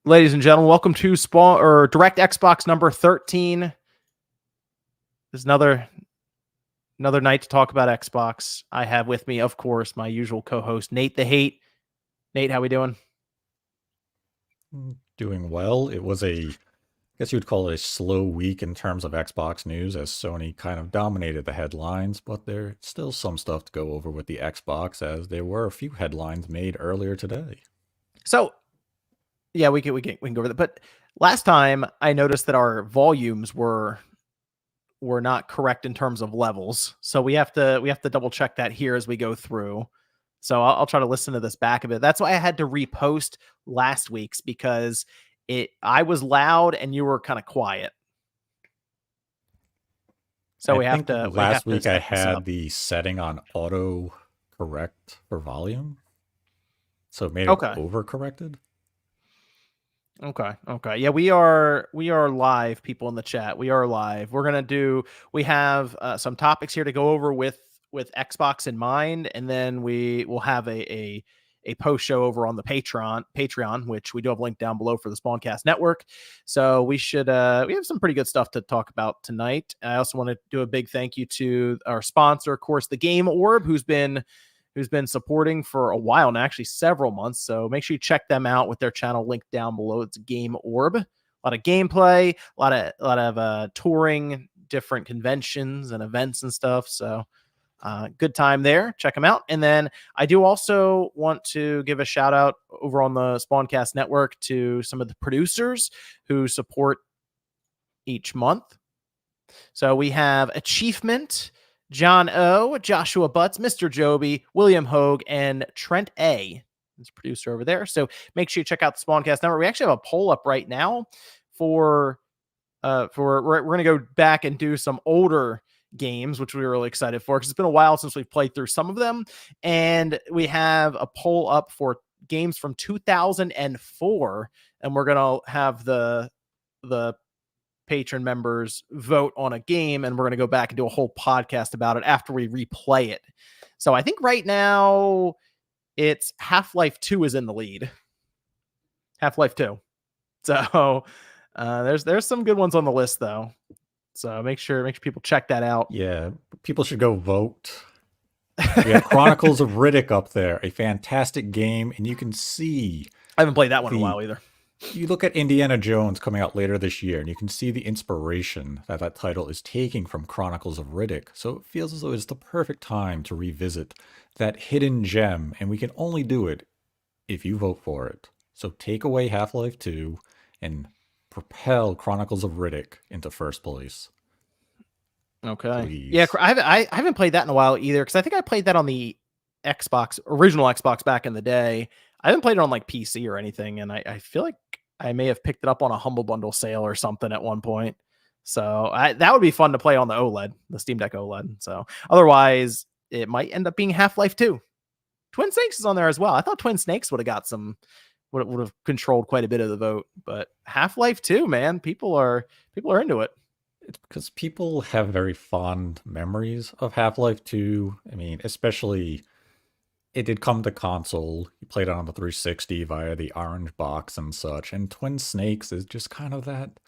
Ladies and gentlemen, welcome to DirectXbox number 13. There's another night to talk about Xbox. I have with me, of course, my usual co-host, Nate the Hate. Nate, how we doing? Doing well. It was I guess you would call it a slow week in terms of Xbox news as Sony kind of dominated the headlines, but there's still some stuff to go over with the Xbox as there were a few headlines made earlier today. So, yeah, we can go over that. But last time I noticed that our volumes were not correct in terms of levels. So we have to double check that here as we go through. So I'll try to listen to this back a bit. That's why I had to repost last week's because I was loud and you were kind of quiet. So last week I had the setting on auto correct for volume. So it made it overcorrected. Okay. Yeah, we are live, people in the chat. We are live. We have some topics here to go over with Xbox in mind, and then we will have a post show over on the Patreon, which we do have linked down below for the Spawncast Network. So we have some pretty good stuff to talk about tonight. I also want to do a big thank you to our sponsor, of course, the Game Orb, who's been supporting for a while now, actually several months. So make sure you check them out with their channel linked down below. It's Game Orb. A lot of gameplay, a lot of touring different conventions and events and stuff. So good time there. Check them out. And then I do also want to give a shout out over on the Spawncast Network to some of the producers who support each month. So we have Achievement, John O, Joshua Butts, Mr. Joby, William Hogue, and Trent A. Is producer over there. So make sure you check out the Spawncast Network. We actually have a poll up right now for we're going to go back and do some older games, which we were really excited for because it's been a while since we've played through some of them. And we have a poll up for games from 2004, and we're going to have the patron members vote on a game, and we're going to go back and do a whole podcast about it after we replay it. So I think right now it's Half-Life 2 is in the lead. Half-Life 2. So there's some good ones on the list though. So make sure people check that out. Yeah, people should go vote. We have Chronicles of Riddick up there, a fantastic game, and you can see I haven't played that one in a while either. You look at Indiana Jones coming out later this year, and you can see the inspiration that title is taking from Chronicles of Riddick. So it feels as though it's the perfect time to revisit that hidden gem, and we can only do it if you vote for it. So take away Half-Life 2 and propel Chronicles of Riddick into first place. Okay. Please. Yeah, I haven't played that in a while either, because I think I played that on the original Xbox back in the day. I haven't played it on like PC or anything, and I feel like I may have picked it up on a Humble Bundle sale or something at one point. So that would be fun to play on the OLED, the Steam Deck OLED. So otherwise, it might end up being Half-Life 2. Twin Snakes is on there as well. I thought Twin Snakes would have controlled quite a bit of the vote, but Half-Life 2, man, people are into it. It's because people have very fond memories of Half-Life 2. I mean, especially it did come to console. You played it on the 360 via the orange box and such. And Twin Snakes is just kind of that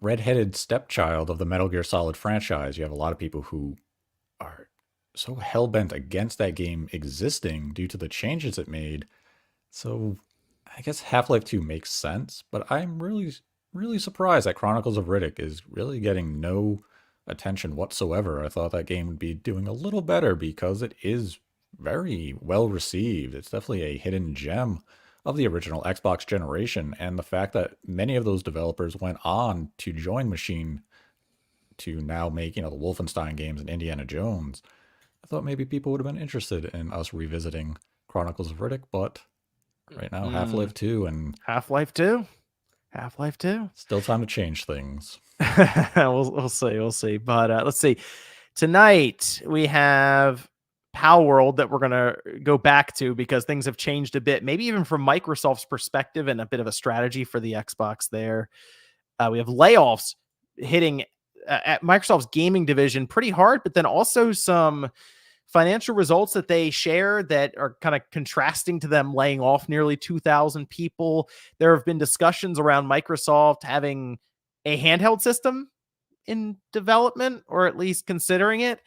redheaded stepchild of the Metal Gear Solid franchise. You have a lot of people who are so hell-bent against that game existing due to the changes it made. So I guess Half-Life 2 makes sense, but I'm really surprised that Chronicles of Riddick is really getting no attention whatsoever. I thought that game would be doing a little better because it is very well received. It's definitely a hidden gem of the original Xbox generation, and the fact that many of those developers went on to join Machine to now make, the Wolfenstein games and Indiana Jones, I thought maybe people would have been interested in us revisiting Chronicles of Riddick, but right now Half-Life 2 and Half-Life 2. Still time to change things. We'll see. But let's see. Tonight we have Palworld that we're going to go back to because things have changed a bit, maybe even from Microsoft's perspective and a bit of a strategy for the Xbox there. We have layoffs hitting at Microsoft's gaming division pretty hard, but then also some financial results that they share that are kind of contrasting to them laying off nearly 2,000 people. There have been discussions around Microsoft having a handheld system in development, or at least considering it.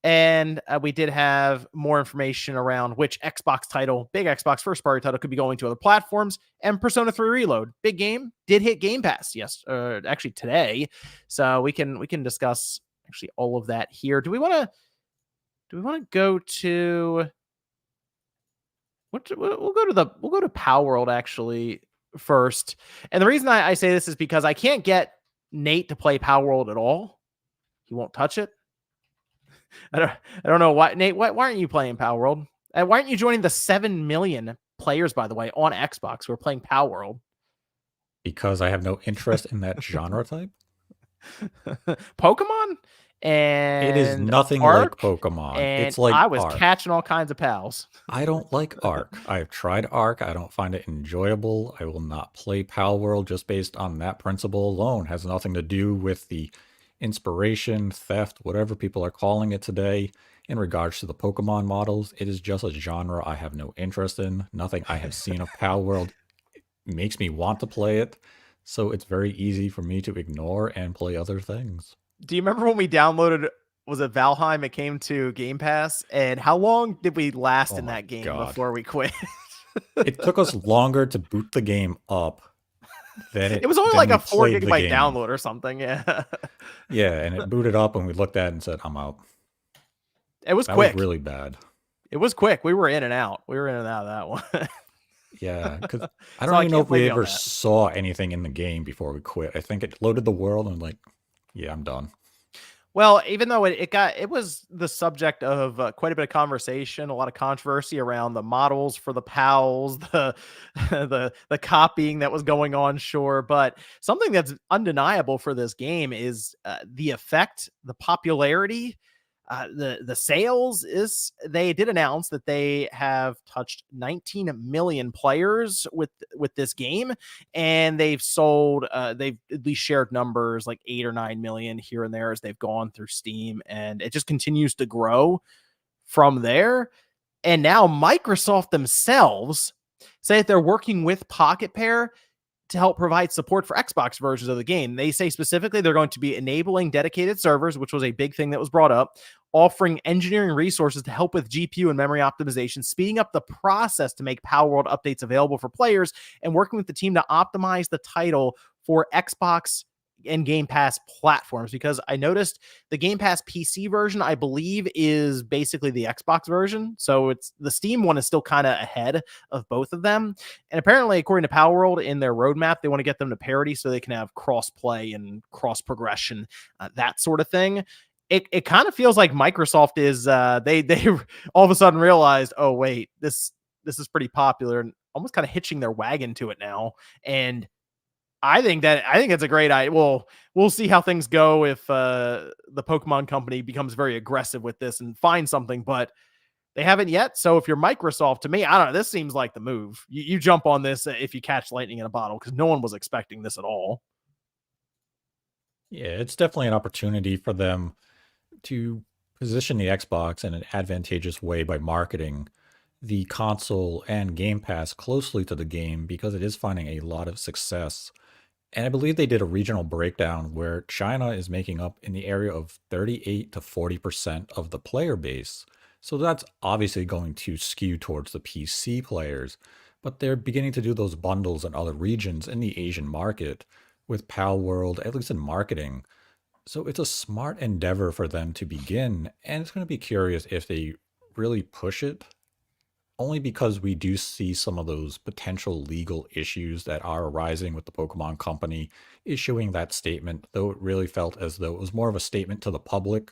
And we did have more information around which Xbox title, big Xbox first party title, could be going to other platforms. And Persona 3 Reload, big game, did hit Game Pass. Yes, actually today. So we can discuss actually all of that here. Do we want to go to we'll go to Palworld actually first. And the reason I say this is because I can't get Nate to play Palworld at all. He won't touch it. I don't know why, Nate. Why aren't you playing Palworld? Why aren't you joining the 7 million players, by the way, on Xbox who are playing Palworld? Because I have no interest in that genre type. Pokemon It is and nothing like Ark, Pokemon. and It's like I was Ark. catching all kinds of pals. I don't like Ark. I've tried Ark. I don't find it enjoyable. I will not play Palworld just based on that principle alone. It has nothing to do with the inspiration, theft, whatever people are calling it today in regards to the Pokemon models. It is just a genre I have no interest in. Nothing I have seen of Palworld makes me want to play it. So it's very easy for me to ignore and play other things. Do you remember when we downloaded? Was it Valheim? It came to Game Pass, and how long did we last Oh in my that game God. before we quit? It took us longer to boot the game up It was only than like we a 4 played the gigabyte game. download or something. Yeah, Yeah, and it booted up and we looked at it and said, I'm out. it was That was quick. really bad. It was quick. We were in and out. We were in and out of that one. Yeah, because I So don't I even know can't if we blame you on ever that. saw anything in the game before we quit. I think it loaded the world and like, yeah, I'm done. Well, even though it was the subject of quite a bit of conversation, a lot of controversy around the models for the pals, the the copying that was going on, sure, but something that's undeniable for this game is the effect, the popularity, the sales. Is They did announce that they have touched 19 million players with this game, and they've at least shared numbers like 8 or 9 million here and there as they've gone through Steam, and it just continues to grow from there. And now Microsoft themselves say that they're working with Pocket Pair to help provide support for Xbox versions of the game. They say specifically they're going to be enabling dedicated servers, which was a big thing that was brought up, offering engineering resources to help with GPU and memory optimization, speeding up the process to make Palworld updates available for players, and working with the team to optimize the title for Xbox and Game Pass platforms. Because I noticed the Game Pass PC version, I believe, is basically the Xbox version. So it's the Steam one is still kind of ahead of both of them. And apparently, according to Palworld, in their roadmap, they want to get them to parity so they can have cross play and cross progression, that sort of thing. It kind of feels like Microsoft is they all of a sudden realized, oh wait, this is pretty popular, and almost kind of hitching their wagon to it now. And I think it's a great idea. We'll see how things go if the Pokemon company becomes very aggressive with this and finds something, but they haven't yet. So if you're Microsoft, to me, I don't know. This seems like the move. You jump on this if you catch lightning in a bottle, because no one was expecting this at all. Yeah, it's definitely an opportunity for them to position the Xbox in an advantageous way by marketing the console and Game Pass closely to the game because it is finding a lot of success. And I believe they did a regional breakdown where China is making up in the area of 38 to 40% of the player base. So that's obviously going to skew towards the PC players, but they're beginning to do those bundles in other regions in the Asian market with Palworld, at least in marketing. So it's a smart endeavor for them to begin, and it's going to be curious if they really push it only because we do see some of those potential legal issues that are arising with the Pokemon Company issuing that statement, though it really felt as though it was more of a statement to the public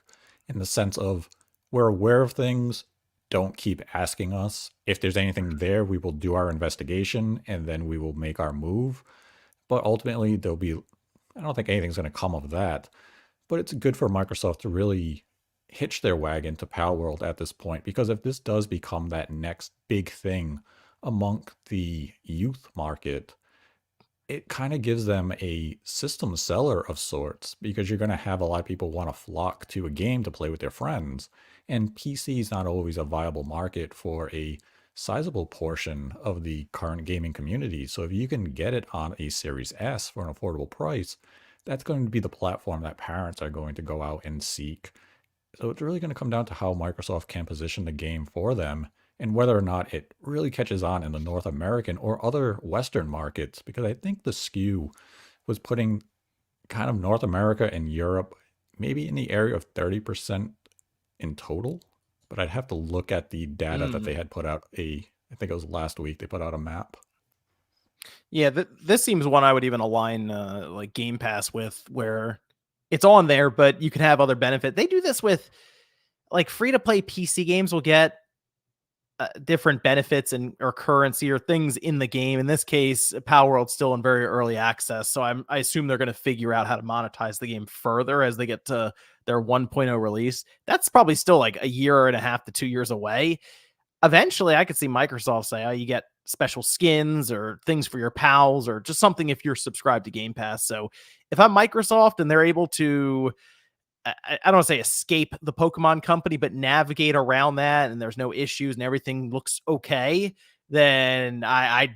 in the sense of we're aware of things, don't keep asking us. If there's anything there, we will do our investigation and then we will make our move. But ultimately, I don't think anything's going to come of that. But it's good for Microsoft to really hitch their wagon to Palworld at this point, because if this does become that next big thing among the youth market, it kind of gives them a system seller of sorts because you're going to have a lot of people want to flock to a game to play with their friends. And PC is not always a viable market for a sizable portion of the current gaming community. So if you can get it on a Series S for an affordable price, that's going to be the platform that parents are going to go out and seek. So it's really going to come down to how Microsoft can position the game for them and whether or not it really catches on in the North American or other Western markets. Because I think the skew was putting kind of North America and Europe maybe in the area of 30% in total. But I'd have to look at the data that they had put out I think it was last week, they put out a map. Yeah, this seems one I would even align like Game Pass with, where it's on there, but you can have other benefit. They do this with like free to play PC games will get different benefits and or currency or things in the game. In this case, Palworld's still in very early access, so I assume they're going to figure out how to monetize the game further as they get to their 1.0 release. That's probably still like a year and a half to 2 years away. Eventually, I could see Microsoft say, "Oh, you get special skins or things for your pals or just something if you're subscribed to Game Pass." So if I'm Microsoft and they're able to I don't want to say escape the Pokemon company, but navigate around that, and there's no issues and everything looks okay, then I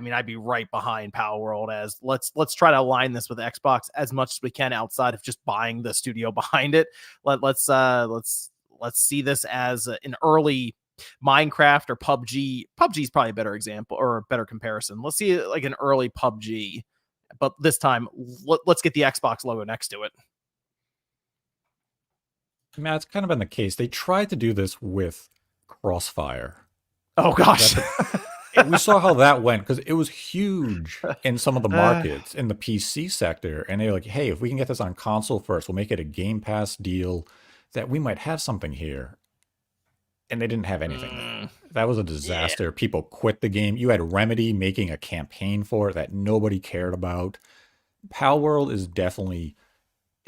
mean, I'd be right behind Palworld as let's try to align this with Xbox as much as we can outside of just buying the studio behind it. Let's see this as an early Minecraft or PUBG. PUBG is probably a better example or a better comparison. Let's see like an early PUBG, but this time let's get the Xbox logo next to it. I mean, that's kind of been the case. They tried to do this with Crossfire. Oh gosh. We saw how that went because it was huge in some of the markets in the PC sector. And they're like, hey, if we can get this on console first, we'll make it a Game Pass deal that we might have something here. And they didn't have anything. That was a disaster. Yeah. People quit the game. You had Remedy making a campaign for it that nobody cared about. Palworld is definitely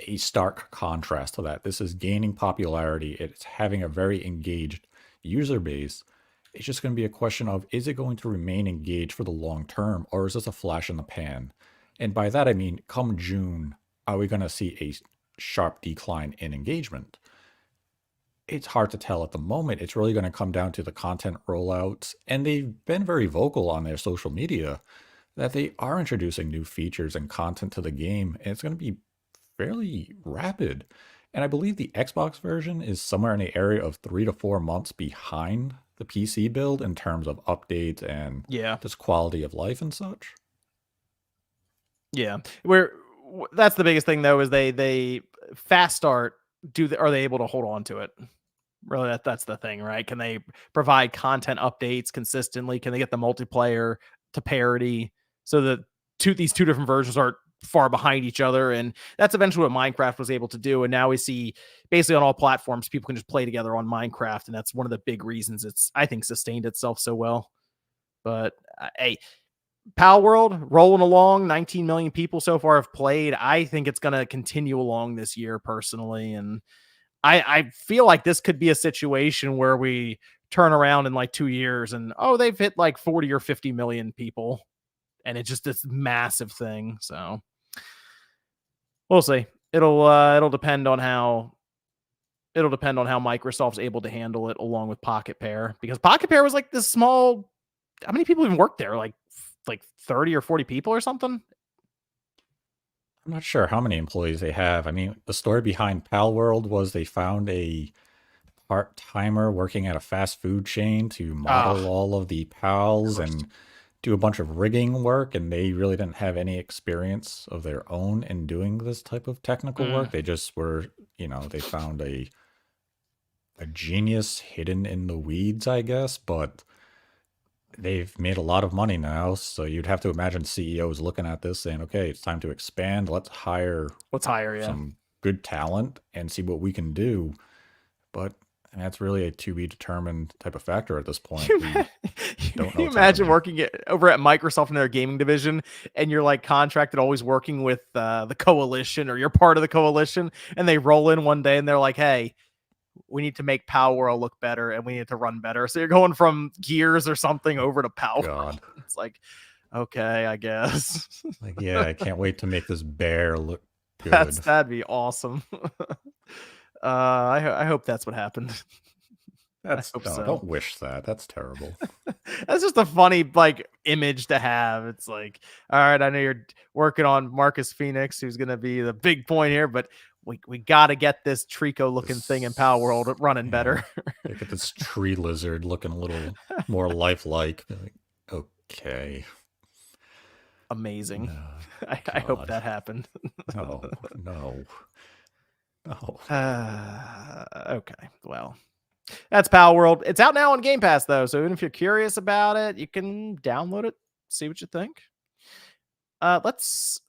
a stark contrast to that. This is gaining popularity. It's having a very engaged user base. It's just going to be a question of, is it going to remain engaged for the long term, or is this a flash in the pan? And by that, I mean, come June, are we going to see a sharp decline in engagement? It's hard to tell at the moment. It's really going to come down to the content rollouts. And they've been very vocal on their social media that they are introducing new features and content to the game. And it's going to be fairly rapid. And I believe the Xbox version is somewhere in the area of 3 to 4 months behind the PC build in terms of updates and just quality of life and such. Yeah. That's the biggest thing though, is they fast start, are they able to hold on to it? Really, that's the thing, right? Can they provide content updates consistently? Can they get the multiplayer to parity so that these two different versions aren't far behind each other? And that's eventually what Minecraft was able to do. And now we see basically on all platforms, people can just play together on Minecraft. And that's one of the big reasons it's, I think, sustained itself so well. But hey, Palworld rolling along, 19 million people so far have played. I think it's going to continue along this year personally. And I feel like this could be a situation where we turn around in like 2 years and, oh, they've hit like 40 or 50 million people. And it's just this massive thing. So we'll see. It'll depend on how Microsoft's able to handle it along with Pocket Pair, because Pocket Pair was like this small. How many people even worked there? Like 30 or 40 people or something? I'm not sure how many employees they have. I mean, the story behind Palworld was they found a part-timer working at a fast food chain to model all of the pals and do a bunch of rigging work, and they really didn't have any experience of their own in doing this type of technical work. They just were, they found a genius hidden in the weeds, I guess, but they've made a lot of money now, so you'd have to imagine CEOs looking at this saying, okay, it's time to expand. Let's hire some good talent and see what we can do. But that's really a to be determined type of factor at this point. Can you imagine working over at Microsoft in their gaming division, and you're like contracted, always working with the coalition, or you're part of the coalition, and they roll in one day and they're like, hey, we need to make Palworld look better and we need to run better. So you're going from Gears or something over to Palworld. It's like, Okay, I guess. Like, yeah, I can't wait to make this bear look good. That'd be awesome. I hope that's what happened. I That's hope no, so. don't wish that. That's terrible. That's just a funny like image to have. It's like, all right, I know you're working on Marcus Phoenix, who's gonna be the big point here, but we gotta get this Trico looking thing in Palworld This, running yeah, better. they get this tree lizard looking a little more lifelike. Be like, okay, Amazing. no, I hope God, that happened. no, no, no. Okay, well, that's Palworld. It's out now on Game Pass though, so even if you're curious about it, you can download it, see what you think. Let's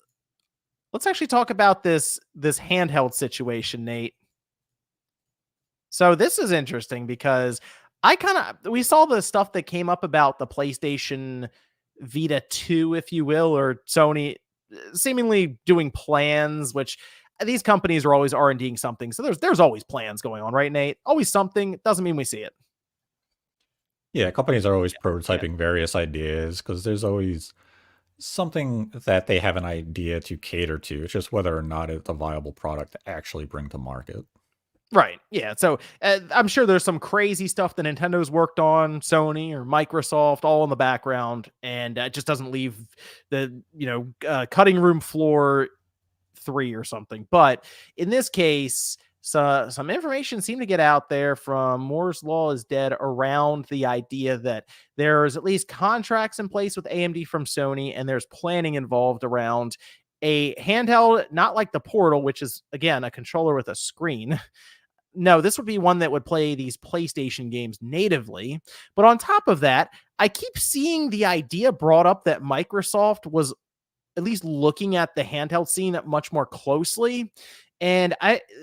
actually talk about this handheld situation, Nate. So this is interesting because we saw the stuff that came up about the PlayStation Vita 2, if you will, or Sony seemingly doing plans, which these companies are always R&Ding something. So there's always plans going on, right, Nate? Always something. Doesn't mean we see it. Yeah, companies are always Yeah. prototyping various ideas because there's always something that they have an idea to cater to. It's just whether or not it's a viable product to actually bring to market. Right. Yeah. So I'm sure there's some crazy stuff that Nintendo's worked on, Sony or Microsoft, all in the background, and it just doesn't leave the cutting room floor 3 or something. But in this case, some information seemed to get out there from Moore's Law is Dead around the idea that there's at least contracts in place with AMD from Sony, and there's planning involved around a handheld, not like the Portal, which is again a controller with a screen. No, this would be one that would play these PlayStation games natively. But on top of that, I keep seeing the idea brought up that Microsoft was at least looking at the handheld scene much more closely. And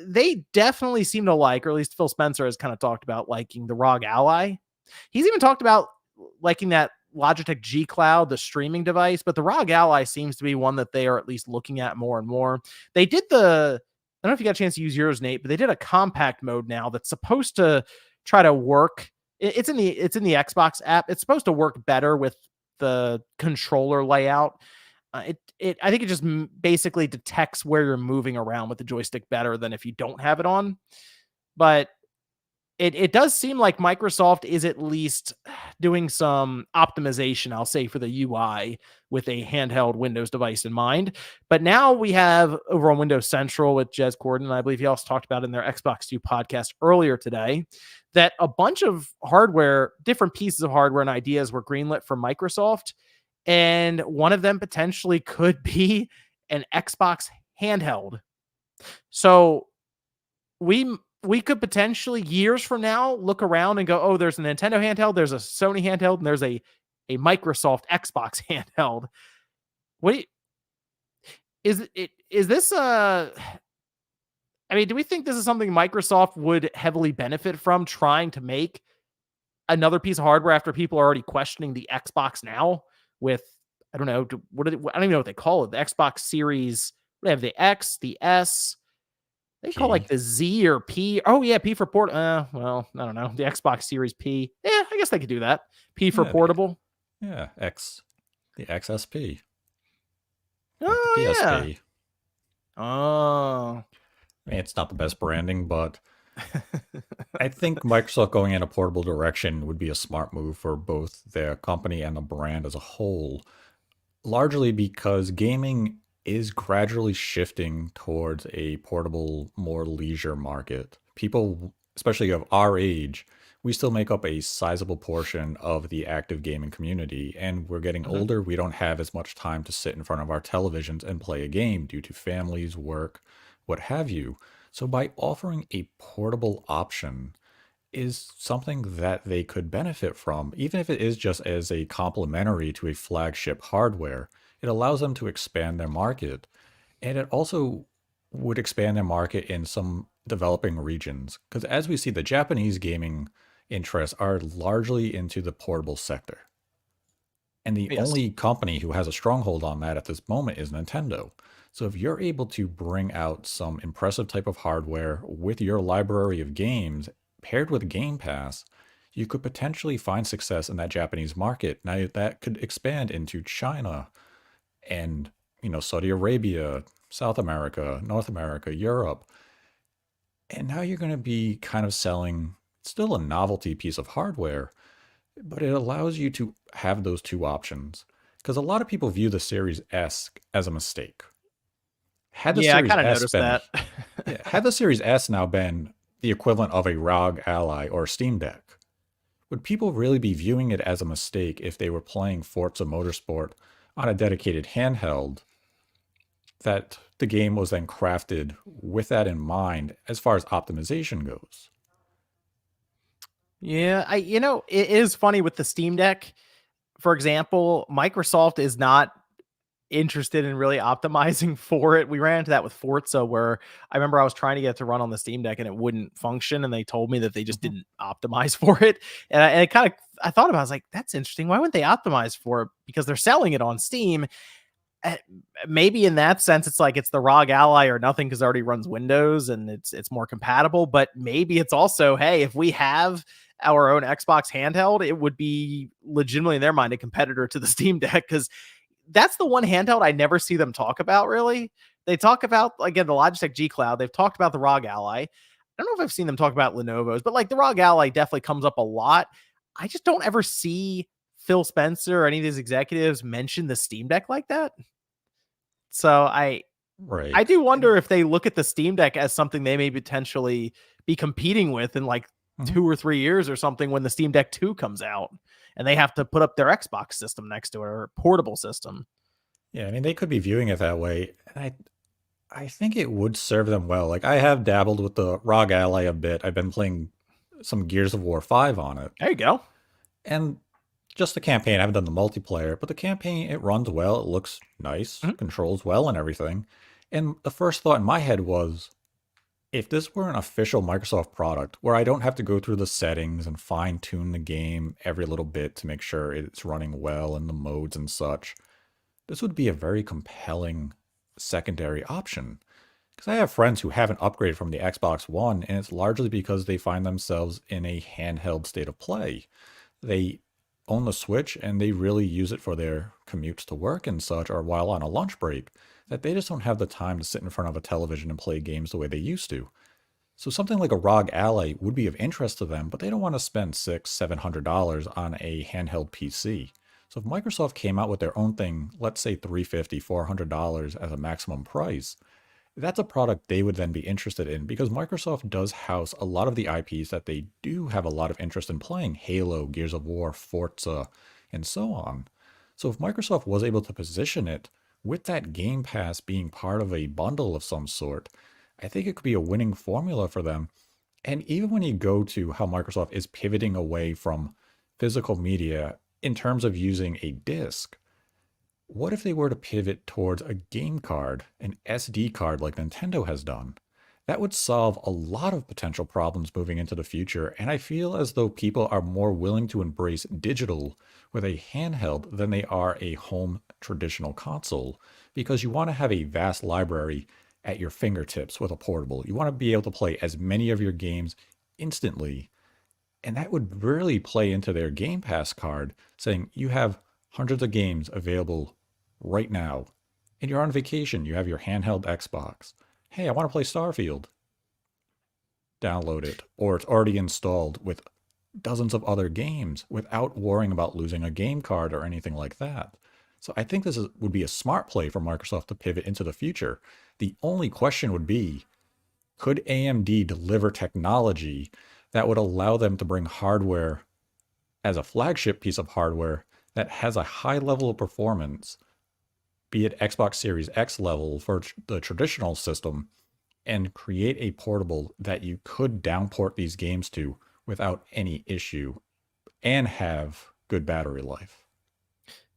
they definitely seem to like, or at least Phil Spencer has kind of talked about liking the ROG Ally. He's even talked about liking that Logitech G Cloud, the streaming device, but the ROG Ally seems to be one that they are at least looking at more and more. They did I don't know if you got a chance to use yours, Nate, but they did a compact mode now that's supposed to try to work. It's in the Xbox app. It's supposed to work better with the controller layout. I think it just basically detects where you're moving around with the joystick better than if you don't have it on. But it does seem like Microsoft is at least doing some optimization, I'll say, for the UI with a handheld Windows device in mind. But now we have over on Windows Central with Jez Corden, and I believe he also talked about in their Xbox 2 podcast earlier today, that a bunch of hardware, different pieces of hardware and ideas were greenlit from Microsoft. And one of them potentially could be an Xbox handheld. So we could potentially years from now look around and go, oh, there's a Nintendo handheld, there's a Sony handheld, and there's a Microsoft Xbox handheld. What is this I mean, do we think this is something Microsoft would heavily benefit from trying to make another piece of hardware after people are already questioning the Xbox now with, I don't know, I don't even know what they call it. The Xbox Series, they have the X, the S, they call like P. the Z or P. Oh yeah, P for port. Well, I don't know. The Xbox Series P. Yeah, I guess they could do that. P for Yeah, portable. yeah, the XSP, like the Oh yeah. PSP. Oh. I mean, it's not the best branding, but I think Microsoft going in a portable direction would be a smart move for both their company and the brand as a whole, largely because gaming is gradually shifting towards a portable, more leisure market. People, especially of our age, we still make up a sizable portion of the active gaming community, and we're getting Mhm. older. We don't have as much time to sit in front of our televisions and play a game due to families, work, what have you. So, by offering a portable option, is something that they could benefit from, even if it is just as a complementary to a flagship hardware. It allows them to expand their market, and it also would expand their market in some developing regions. Because as we see, the Japanese gaming interests are largely into the portable sector. And the Yes. only company who has a stronghold on that at this moment is Nintendo. So if you're able to bring out some impressive type of hardware with your library of games paired with Game Pass, you could potentially find success in that Japanese market. Now that could expand into China and, Saudi Arabia, South America, North America, Europe. And now you're going to be kind of selling still a novelty piece of hardware, but it allows you to have those two options. Because a lot of people view the Series S as a mistake. Had the Yeah, I Series kind of S noticed been, that. yeah, had the Series S now been the equivalent of a ROG Ally or Steam Deck, would people really be viewing it as a mistake if they were playing Forza Motorsport on a dedicated handheld that the game was then crafted with that in mind as far as optimization goes? Yeah, it is funny with the Steam Deck. For example, Microsoft is not interested in really optimizing for it. We ran into that with Forza where I remember I was trying to get it to run on the Steam Deck and it wouldn't function, and they told me that they just Mhm. didn't optimize for it. And it kind of, I thought about it, I was like, that's interesting. Why wouldn't they optimize for it? Because they're selling it on Steam. Uh, Maybe in that sense, it's like it's the ROG Ally or nothing because it already runs Windows and it's more compatible. But maybe it's also, hey, if we have our own Xbox handheld, it would be legitimately in their mind a competitor to the Steam Deck, because that's the one handheld I never see them talk about really. They talk about, again, the Logitech G Cloud. They've talked about the ROG Ally. I don't know if I've seen them talk about Lenovo's, but like the ROG Ally definitely comes up a lot. I just don't ever see Phil Spencer or any of these executives mention the Steam Deck like that. So I Right. do And wonder if they look at the Steam Deck as something they may potentially be competing with in like mhm. 2 or 3 years or something when the Steam Deck 2 comes out and they have to put up their Xbox system next to it or a portable system. Yeah, I mean, they could be viewing it that way. And I think it would serve them well. Like, I have dabbled with the ROG Ally a bit. I've been playing some Gears of War 5 on it. There you go. And just the campaign, I haven't done the multiplayer, but the campaign, it runs well, it looks nice, Mhm. controls well, and everything. And the first thought in my head was, if this were an official Microsoft product where I don't have to go through the settings and fine tune the game every little bit to make sure it's running well in the modes and such, this would be a very compelling secondary option. Because I have friends who haven't upgraded from the Xbox One, and it's largely because they find themselves in a handheld state of play. They own the Switch and they really use it for their commutes to work and such, or while on a lunch break, that they just don't have the time to sit in front of a television and play games the way they used to. So something like a ROG Ally would be of interest to them, but they don't want to spend $600-700 on a handheld PC. So if Microsoft came out with their own thing, let's say $350-400 as a maximum price, that's a product they would then be interested in because Microsoft does house a lot of the IPs that they do have a lot of interest in playing: Halo, Gears of War, Forza, and so on. So if Microsoft was able to position it with that Game Pass being part of a bundle of some sort, I think it could be a winning formula for them. And even when you go to how Microsoft is pivoting away from physical media in terms of using a disc, what if they were to pivot towards a game card, an SD card like Nintendo has done? That would solve a lot of potential problems moving into the future, and I feel as though people are more willing to embrace digital with a handheld than they are a home traditional console, because you want to have a vast library at your fingertips with a portable. You want to be able to play as many of your games instantly, and that would really play into their Game Pass card, saying you have hundreds of games available right now. And you're on vacation, you have your handheld Xbox. Hey, I want to play Starfield. Download it. Or it's already installed with dozens of other games without worrying about losing a game card or anything like that. So I think would be a smart play for Microsoft to pivot into the future. The only question would be, could AMD deliver technology that would allow them to bring hardware as a flagship piece of hardware that has a high level of performance, be it Xbox Series X level for the traditional system, and create a portable that you could downport these games to without any issue and have good battery life?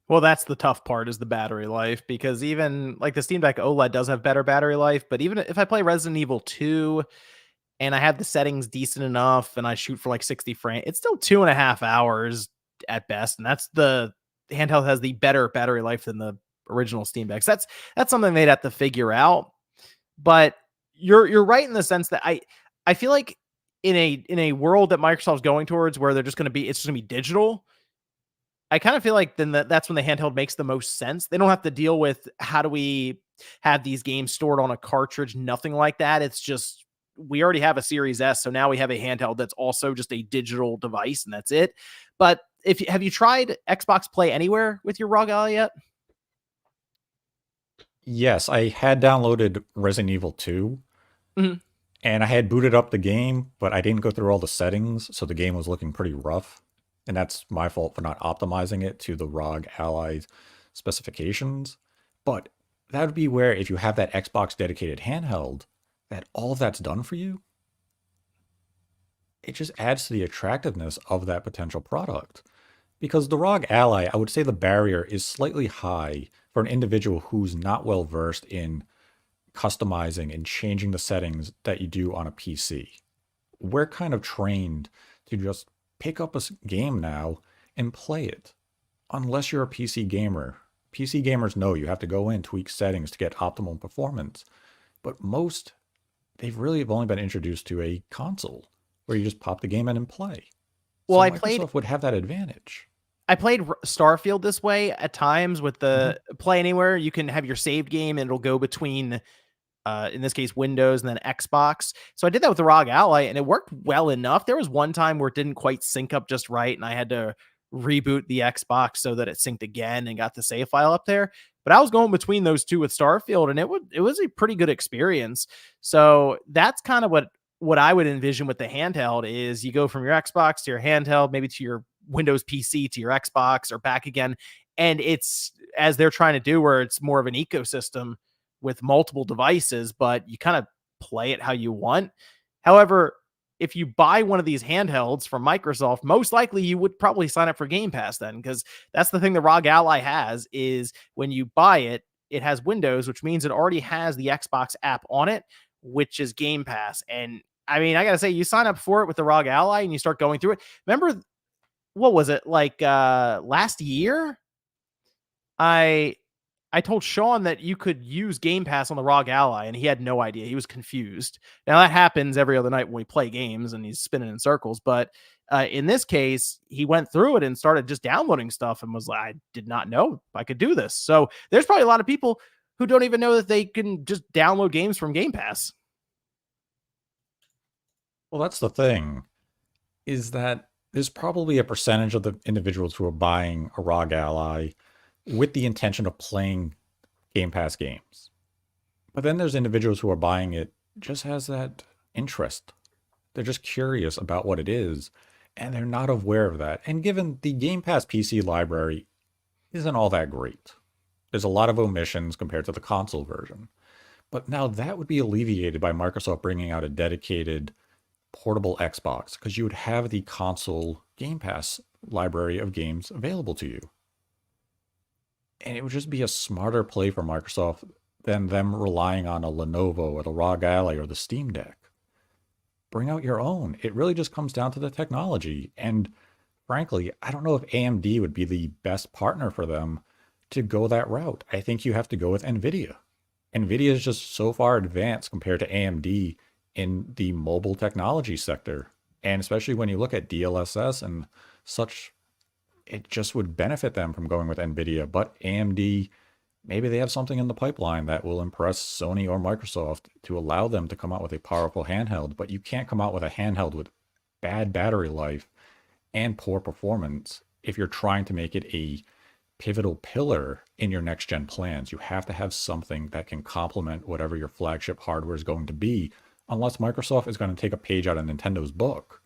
Well, that's the tough part, is the battery life, because even like the Steam Deck OLED does have better battery life, but even if I play Resident Evil 2 and I have the settings decent enough and I shoot for like 60 frames, it's still 2.5 hours at best. And that's the handheld has the better battery life than the original Steam Decks. That's something they'd have to figure out. But you're right in the sense that I feel like in a world that Microsoft's going towards where they're just going to be it's just going to be digital. I kind of feel like then that's when the handheld makes the most sense. They don't have to deal with how do we have these games stored on a cartridge, nothing like that. It's just we already have a Series S, so now we have a handheld that's also just a digital device, and that's it. But if have you tried Xbox Play Anywhere with your ROG Ally yet? Yes, I had downloaded Resident Evil 2 Mhm. and I had booted up the game, but I didn't go through all the settings, so the game was looking pretty rough. And that's my fault for not optimizing it to the ROG Ally specifications. But that would be where, if you have that Xbox dedicated handheld, that all of that's done for you, it just adds to the attractiveness of that potential product. Because the ROG Ally, I would say the barrier is slightly high for an individual who's not well versed in customizing and changing the settings that you do on a PC. We're kind of trained to just pick up a game now and play it. Unless you're a PC gamer. PC gamers know you have to go in, tweak settings to get optimal performance. But most, they've really only been introduced to a console where you just pop the game in and play. Well, So I played Microsoft would have that advantage. I played Starfield this way at times with Mhm. the Play Anywhere. You can have your saved game and it'll go between in this case Windows and then Xbox. So I did that with the ROG Ally and it worked well enough. There was one time where it didn't quite sync up just right and I had to reboot the Xbox so that it synced again and got the save file up there. But I was going between those two with Starfield and it was a pretty good experience. So that's kind of what I would envision with the handheld is you go from your Xbox to your handheld, maybe to your Windows PC to your Xbox or back again. And it's as they're trying to do where it's more of an ecosystem with multiple devices, but you kind of play it how you want. However, if you buy one of these handhelds from Microsoft, most likely you would probably sign up for Game Pass then, because that's the thing the ROG Ally has is when you buy it, it has Windows, which means it already has the Xbox app on it, which is Game Pass. And I mean, I gotta say, you sign up for it with the ROG Ally and you start going through it. Remember, what was it like last year? I I told Sean that you could use Game Pass on the ROG Ally, and he had no idea. He was confused. Now that happens every other night when we play games, and he's spinning in circles. But in this case, he went through it and started just downloading stuff, and was like, "I did not know I could do this." So there's probably a lot of people who don't even know that they can just download games from Game Pass. Well, that's the thing, is that there's probably a percentage of the individuals who are buying a ROG Ally with the intention of playing Game Pass games. But then there's individuals who are buying it just as that interest. They're just curious about what it is, and they're not aware of that. And given the Game Pass PC library isn't all that great, there's a lot of omissions compared to the console version. But now that would be alleviated by Microsoft bringing out a dedicated portable Xbox, because you would have the console Game Pass library of games available to you. And it would just be a smarter play for Microsoft than them relying on a Lenovo or the ROG Ally or the Steam Deck. Bring out your own. It really just comes down to the technology. And frankly, I don't know if AMD would be the best partner for them to go that route. I think you have to go with NVIDIA. NVIDIA is just so far advanced compared to AMD in the mobile technology sector. And especially when you look at DLSS and such, it just would benefit them from going with NVIDIA. But AMD, maybe they have something in the pipeline that will impress Sony or Microsoft to allow them to come out with a powerful handheld. But you can't come out with a handheld with bad battery life and poor performance if you're trying to make it a pivotal pillar in your next gen plans. You have to have something that can complement whatever your flagship hardware is going to be, unless Microsoft is going to take a page out of Nintendo's book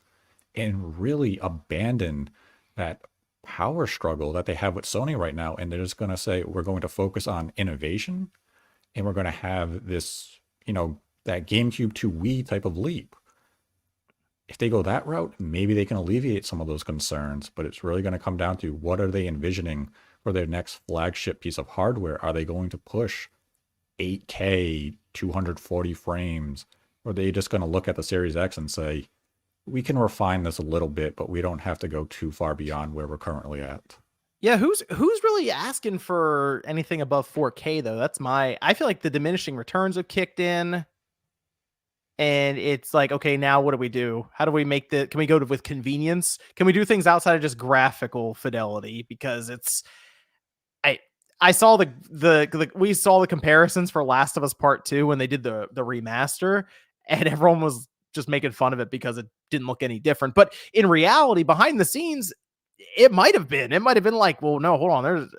and really abandon that power struggle that they have with Sony right now. And they're just going to say, we're going to focus on innovation and we're going to have this, that GameCube to Wii type of leap. If they go that route, maybe they can alleviate some of those concerns, but it's really going to come down to what are they envisioning for their next flagship piece of hardware? Are they going to push 8K, 240 frames? Or are they just going to look at the Series X and say, we can refine this a little bit, but we don't have to go too far beyond where we're currently at? Yeah, who's really asking for anything above 4K though? I feel like the diminishing returns have kicked in. And it's like, okay, now what do we do? How do we make the? Can we go with convenience? Can we do things outside of just graphical fidelity? Because it's I I saw the we saw the comparisons for Last of Us Part 2 when they did the remaster, and everyone was just making fun of it because it didn't look any different. But in reality, behind the scenes, it might have been. It might have been like, well, no, hold on.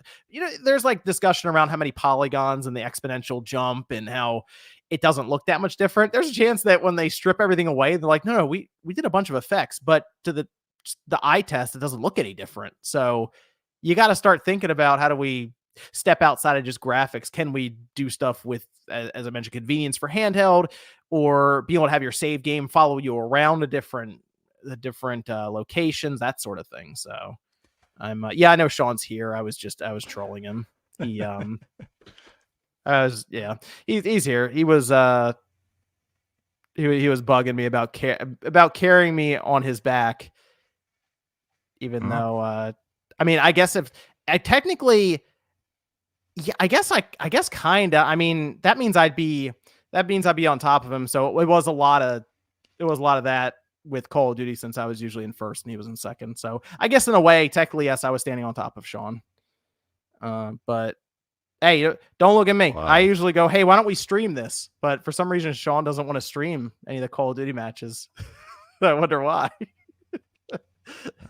There's like discussion around how many polygons and the exponential jump and how it doesn't look that much different. There's a chance that when they strip everything away, they're like, no, we did a bunch of effects, but to the eye test, it doesn't look any different. So you got to start thinking about how do we step outside of just graphics? Can we do stuff with, as I mentioned, convenience for handheld, or be able to have your save game follow you around the different locations, that sort of thing. So yeah, I know Sean's here. I was trolling him. He I was yeah, he's here. He was he was bugging me about carrying me on his back, even though I mean, I guess if I technically, yeah, I guess kinda. I mean, that means I'd be on top of him. So it was a lot of that with Call of Duty, since I was usually in first and he was in second. So I guess in a way, technically, yes, I was standing on top of Sean. But hey, don't look at me. Wow. I usually go, hey, why don't we stream this? But for some reason, Sean doesn't want to stream any of the Call of Duty matches. I wonder why.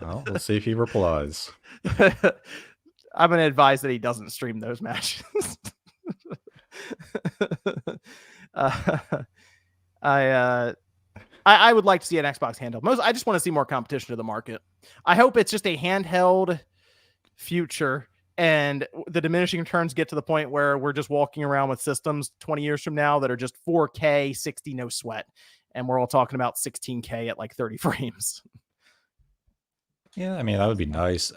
Well, we'll see if he replies. I'm going to advise that he doesn't stream those matches. I would like to see an Xbox handheld. I just want to see more competition to the market. I hope it's just a handheld future, and the diminishing returns get to the point where we're just walking around with systems 20 years from now that are just 4K 60 no sweat, and we're all talking about 16K at like 30 frames. Yeah, I mean, that would be nice.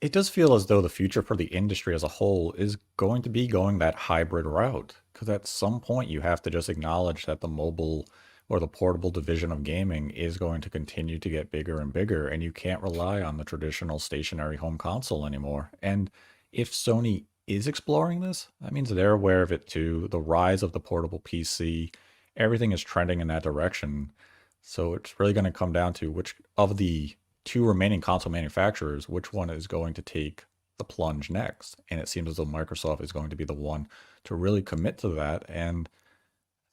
It does feel as though the future for the industry as a whole is going to be going that hybrid route. Because at some point, you have to just acknowledge that the mobile or the portable division of gaming is going to continue to get bigger and bigger, and you can't rely on the traditional stationary home console anymore. And if Sony is exploring this, that means they're aware of it too. The rise of the portable PC, everything is trending in that direction. So it's really going to come down to which of the two remaining console manufacturers, which one is going to take the plunge next. And it seems as though Microsoft is going to be the one to really commit to that. And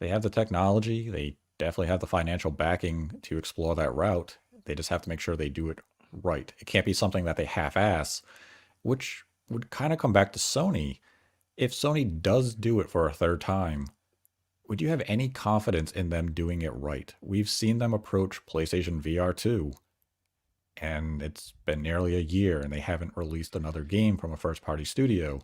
they have the technology, they definitely have the financial backing to explore that route. They just have to make sure they do it right. It can't be something that they half-ass, which would kind of come back to Sony. If Sony does do it for a third time, would you have any confidence in them doing it right? We've seen them approach PlayStation VR 2, and it's been nearly a year, and they haven't released another game from a first-party studio.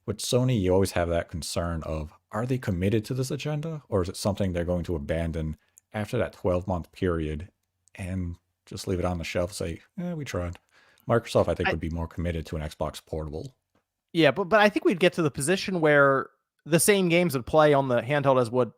With Sony, you always have that concern of, are they committed to this agenda, or is it something they're going to abandon after that 12-month period and just leave it on the shelf and say, we tried. Microsoft, I think, would be more committed to an Xbox Portable. Yeah, but I think we'd get to the position where the same games would play on the handheld as would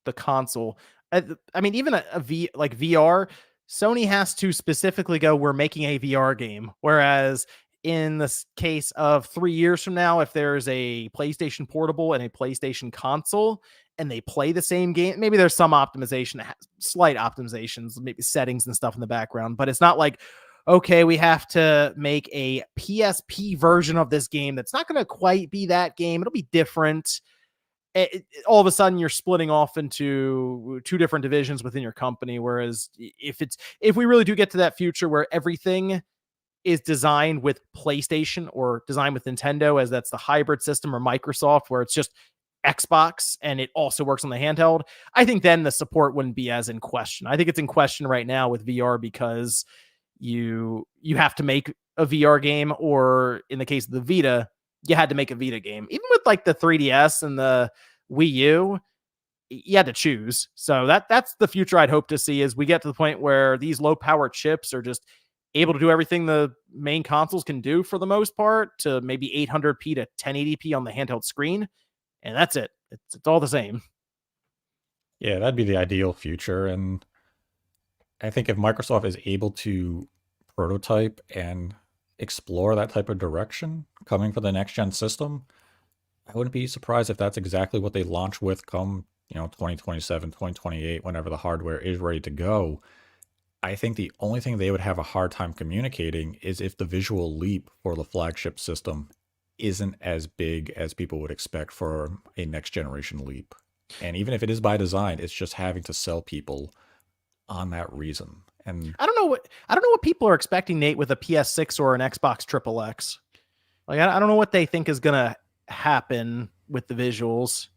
the console. I mean, even like VR, Sony has to specifically go, we're making a VR game. Whereas in the case of 3 years from now, if there's a PlayStation Portable and a PlayStation console and they play the same game, maybe there's some optimization, slight optimizations, maybe settings and stuff in the background, but it's not like, okay, we have to make a PSP version of this game that's not going to quite be that game. It'll be different. All of a sudden you're splitting off into two different divisions within your company. Whereas if we really do get to that future where everything is designed with PlayStation or designed with Nintendo, as that's the hybrid system, or Microsoft, where it's just Xbox and it also works on the handheld, I think then the support wouldn't be as in question. I think it's in question right now with VR because you have to make a VR game, or in the case of the Vita, you had to make a Vita game. Even with like the 3DS and the Wii U, you had to choose. So that's the future I'd hope to see, is we get to the point where these low power chips are just able to do everything the main consoles can do for the most part, to maybe 800p to 1080p on the handheld screen. And that's it. It's all the same. Yeah, that'd be the ideal future. And I think if Microsoft is able to prototype and explore that type of direction coming for the next gen system, I wouldn't be surprised if that's exactly what they launch with come 2027, 2028, whenever the hardware is ready to go, I think the only thing they would have a hard time communicating is if the visual leap for the flagship system isn't as big as people would expect for a next generation leap. And even if it is by design, it's just having to sell people on that reason. And I don't know what people are expecting, Nate, with a PS6 or an Xbox Triple X. Like I don't know what they think is gonna happen with the visuals.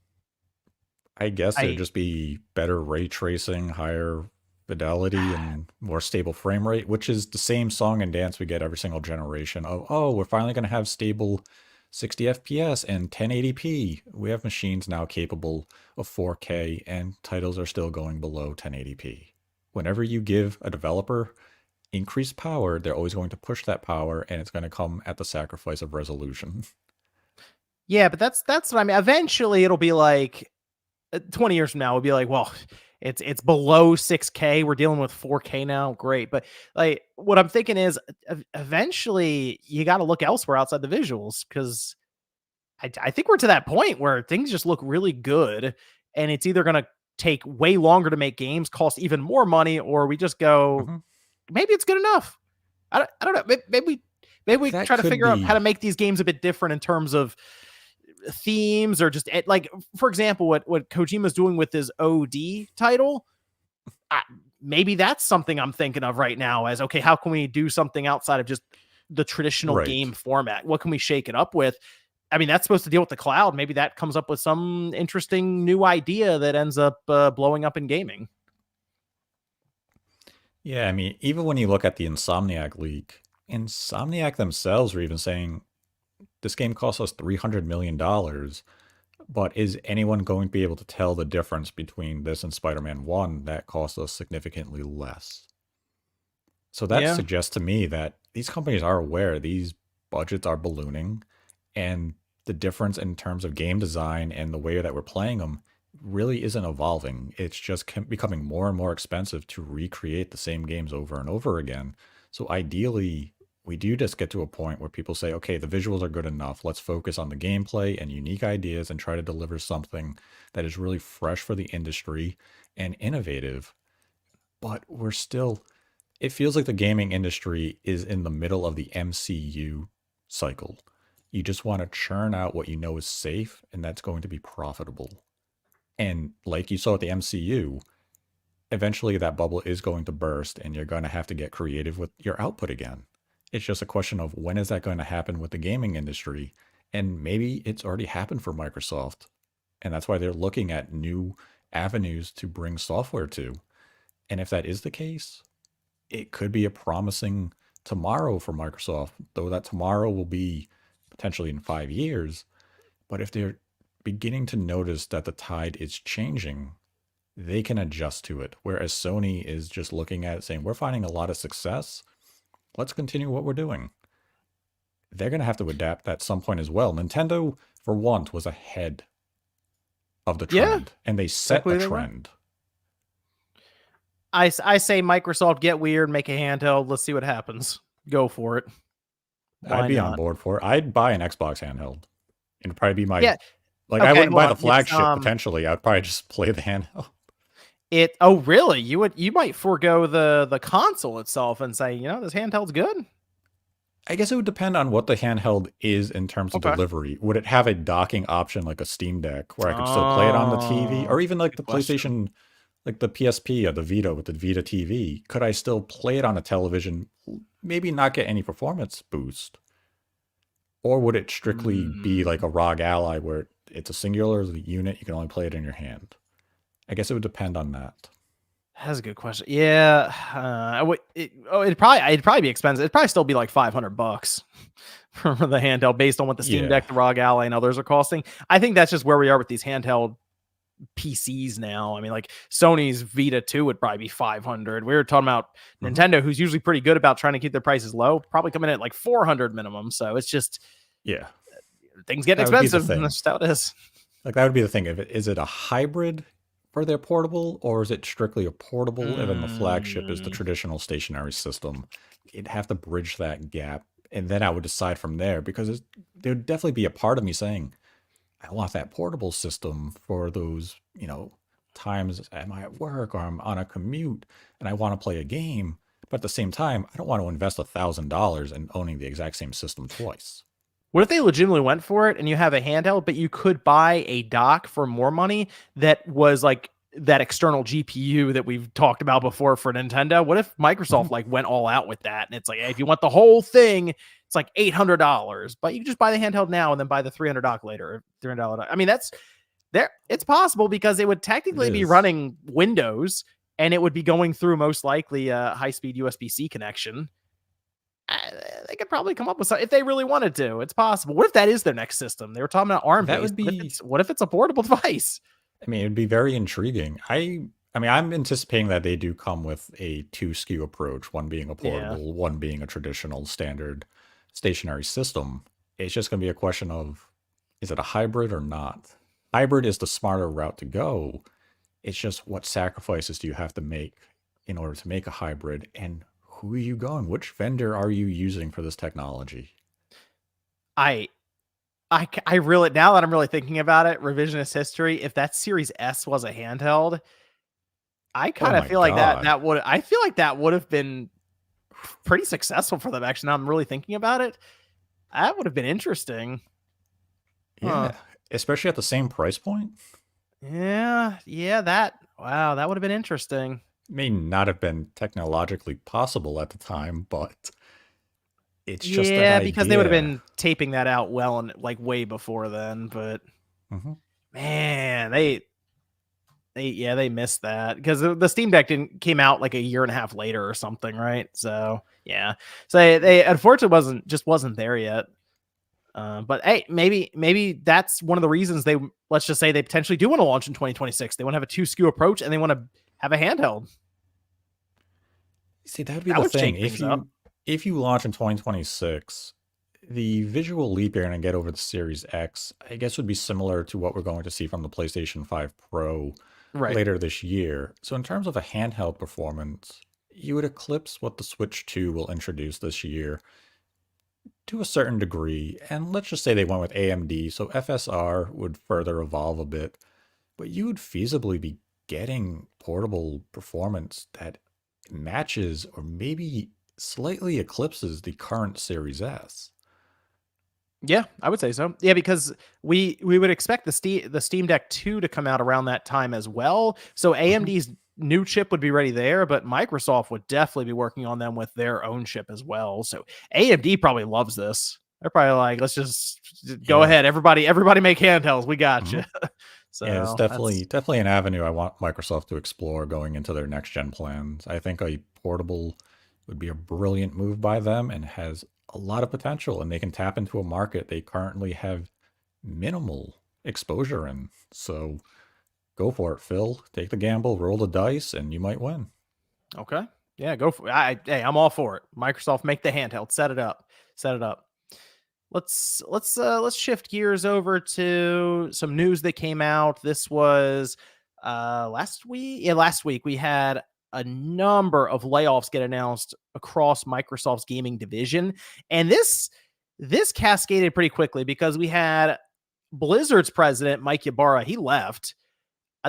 I guess it'd I just be better ray tracing, higher fidelity, and more stable frame rate, which is the same song and dance we get every single generation of, oh, we're finally going to have stable 60 FPS and 1080p. We have machines now capable of 4K, and titles are still going below 1080p. Whenever you give a developer increased power, they're always going to push that power, and it's going to come at the sacrifice of resolution. Yeah, but that's what I mean. Eventually, it'll be like 20 years from now, we'll be like, well, it's below 6K. We're dealing with 4K now. Great. But like what I'm thinking is eventually you got to look elsewhere outside the visuals because I think we're to that point where things just look really good. And it's either going to take way longer to make games, cost even more money, or we just go, Mhm. maybe it's good enough. I don't know. Maybe we That try to could figure out how to be make these games a bit different in terms of themes or just like, for example, what Kojima's doing with his OD title. I, Maybe that's something I'm thinking of right now as, okay, how can we do something outside of just the traditional right. game format? What can we shake it up with? I mean, that's supposed to deal with the cloud. Maybe that comes up with some interesting new idea that ends up blowing up in gaming. Yeah, I mean, even when you look at the Insomniac leak, Insomniac themselves were even saying this game cost us $300 million, but is anyone going to be able to tell the difference between this and Spider-Man 1 that cost us significantly less? So that Yeah. suggests to me that these companies are aware these budgets are ballooning, and the difference in terms of game design and the way that we're playing them really isn't evolving. It's just becoming more and more expensive to recreate the same games over and over again. So ideally, we do just get to a point where people say, okay, the visuals are good enough. Let's focus on the gameplay and unique ideas and try to deliver something that is really fresh for the industry and innovative. But we're still, it feels like the gaming industry is in the middle of the MCU cycle. You just want to churn out what you know is safe and that's going to be profitable. And like you saw at the MCU, eventually that bubble is going to burst and you're going to have to get creative with your output again. It's just a question of when is that going to happen with the gaming industry? And maybe it's already happened for Microsoft. And that's why they're looking at new avenues to bring software to. And if that is the case, it could be a promising tomorrow for Microsoft, though that tomorrow will be potentially in 5 years. But if they're beginning to notice that the tide is changing, they can adjust to it. Whereas Sony is just looking at it saying, we're finding a lot of success. Let's continue what we're doing. They're going to have to adapt at some point as well. Nintendo, for once, was ahead of the Yeah. trend, and they set a Technically they were. trend. I say Microsoft, get weird, make a handheld. Let's see what happens. Go for it. I'd Why be on not? board for it. I'd buy an Xbox handheld. It'd probably be my, Yeah. like, I Okay. wouldn't Hold buy on. the flagship potentially. I'd probably just play the handheld. Oh really? You might forego the console itself and say, this handheld's good. I guess it would depend on what the handheld is in terms of Okay. delivery. Would it have a docking option like a Steam Deck where I could still play it on the TV? Oh, Or even like good the question. PlayStation, like the PSP or the Vita with the Vita TV? Could I still play it on a television, maybe not get any performance boost? Or would it strictly be like Mm, a ROG Ally where it's a singular unit, you can only play it in your hand? I guess it would depend on that. that's a good question. Yeah, it'd probably be expensive. It'd probably still be like $500 for the handheld, based on what the Steam Yeah. Deck, the ROG Ally, and others are costing. I think that's just where we are with these handheld PCs now. I mean, like Sony's Vita 2 would probably be 500. We were talking about Hmm. Nintendo, who's usually pretty good about trying to keep their prices low, probably coming in at like 400 minimum. So it's just Yeah. things getting That would be the expensive. And thing. that's just how it is. Like that would be the thing. Is it a hybrid for their portable, or is it strictly a portable, and then the flagship is the Mm, traditional stationary system? You'd have to bridge that gap, and then I would decide from there because there would definitely be a part of me saying, I want that portable system for those, times am I at work or I'm on a commute and I want to play a game, but at the same time, I don't want to invest $1,000 in owning the exact same system twice. What if they legitimately went for it and you have a handheld, but you could buy a dock for more money that was like that external GPU that we've talked about before for Nintendo? What if Microsoft Mhm. like went all out with that and it's like, hey, if you want the whole thing, it's like $800, but you can just buy the handheld now and then buy the $300 dock later. $300 dock. I mean, that's there. It's possible because it would It technically be is. running Windows and it would be going through most likely a high-speed USB-C connection. uh, they could probably come up with something if they really wanted to. It's possible. What if that is their next system? They were talking about ARM That based. would be, What if it's a portable device? I mean, it'd be very intriguing. I mean, I'm anticipating that they do come with a two SKU approach, one being a Yeah. portable, one being a traditional standard stationary system. It's just going to be a question of, is it a hybrid or not? Hybrid is the smarter route to go. It's just what sacrifices do you have to make in order to make a hybrid, and who are you going? Which vendor are you using for this technology? I I really, now that I'm really thinking about it, revisionist history. If that Series S was a handheld, I Oh kind of my feel like that God. that would I feel like that would have been pretty successful for them. Actually, now I'm really thinking about it. That would have been interesting. Yeah, Huh. especially at the same price point. Yeah. Yeah. That. Wow. That would have been interesting. May not have been technologically possible at the time, but it's just that Yeah, because they would have idea. been taping that out well and like way before then. But Mhm. man, they missed that because the Steam Deck didn't came out like a year and a half later or something, right? So yeah, so they unfortunately wasn't there yet. But hey, maybe that's one of the reasons they, let's just say they potentially do want to launch in 2026. They want to have a two SKU approach and they want to have a handheld. See, that would be That the would thing. shake things up. If you launch in 2026, the visual leap you're going to get over the Series X, I guess, would be similar to what we're going to see from the PlayStation 5 Pro Right. later this year. So in terms of a handheld performance, you would eclipse what the Switch 2 will introduce this year to a certain degree. And let's just say they went with AMD, so FSR would further evolve a bit, but you would feasibly be getting portable performance that matches or maybe slightly eclipses the current Series S. Yeah, I would say so. Yeah, because we would expect the Steam Deck 2 to come out around that time as well. So Mhm. AMD's new chip would be ready there, but Microsoft would definitely be working on them with their own chip as well. So AMD probably loves this. They're probably like, let's just go Yeah. ahead, everybody make handhelds. We got you. Mhm. Yeah, it's So definitely that's definitely an avenue I want Microsoft to explore going into their next gen plans. I think a portable would be a brilliant move by them and has a lot of potential, and they can tap into a market they currently have minimal exposure in. So go for it, Phil. Take the gamble, roll the dice, and you might win. okay. Yeah, go for it. Hey, I'm all for it. Microsoft, make the handheld. Set it up. Set it up. Let's shift gears over to some news that came out. This was last week. Yeah, last week we had a number of layoffs get announced across Microsoft's gaming division. And this cascaded pretty quickly because we had Blizzard's president, Mike Ybarra, he left.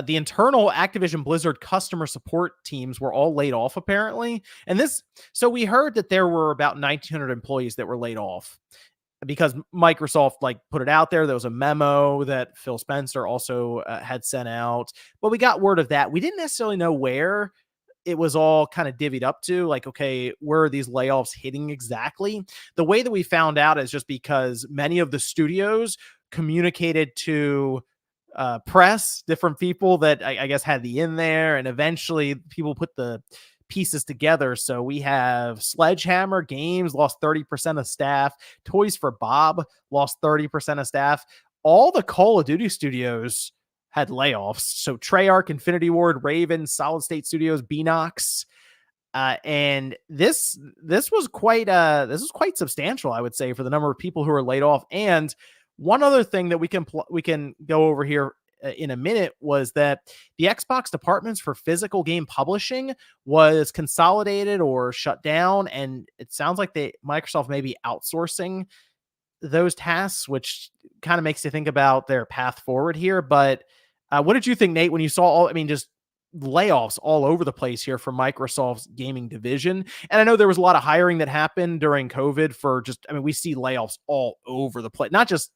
The internal Activision Blizzard customer support teams were all laid off apparently. And this, so we heard that there were about 1,900 employees that were laid off because Microsoft like put it out there. There was a memo that Phil Spencer also had sent out, but we got word of that. We didn't necessarily know where it was all kind of divvied up to, like, okay, where are these layoffs hitting exactly? The way that we found out is just because many of the studios communicated to press, different people that I guess had the in there, and eventually people put the pieces together. So we have Sledgehammer Games lost 30% of staff, Toys for Bob lost 30% of staff. All the Call of Duty studios had layoffs. So Treyarch, Infinity Ward, Raven, Solid State Studios, Beanox. And this was quite substantial, I would say, for the number of people who are laid off. And one other thing that we can go over here in a minute was that the Xbox departments for physical game publishing was consolidated or shut down, and it sounds like Microsoft may be outsourcing those tasks, which kind of makes you think about their path forward here. But What did you think, Nate, when you saw all? I mean, just layoffs all over the place here for Microsoft's gaming division. And I know there was a lot of hiring that happened during COVID for just. I mean, we see layoffs all over the place, not just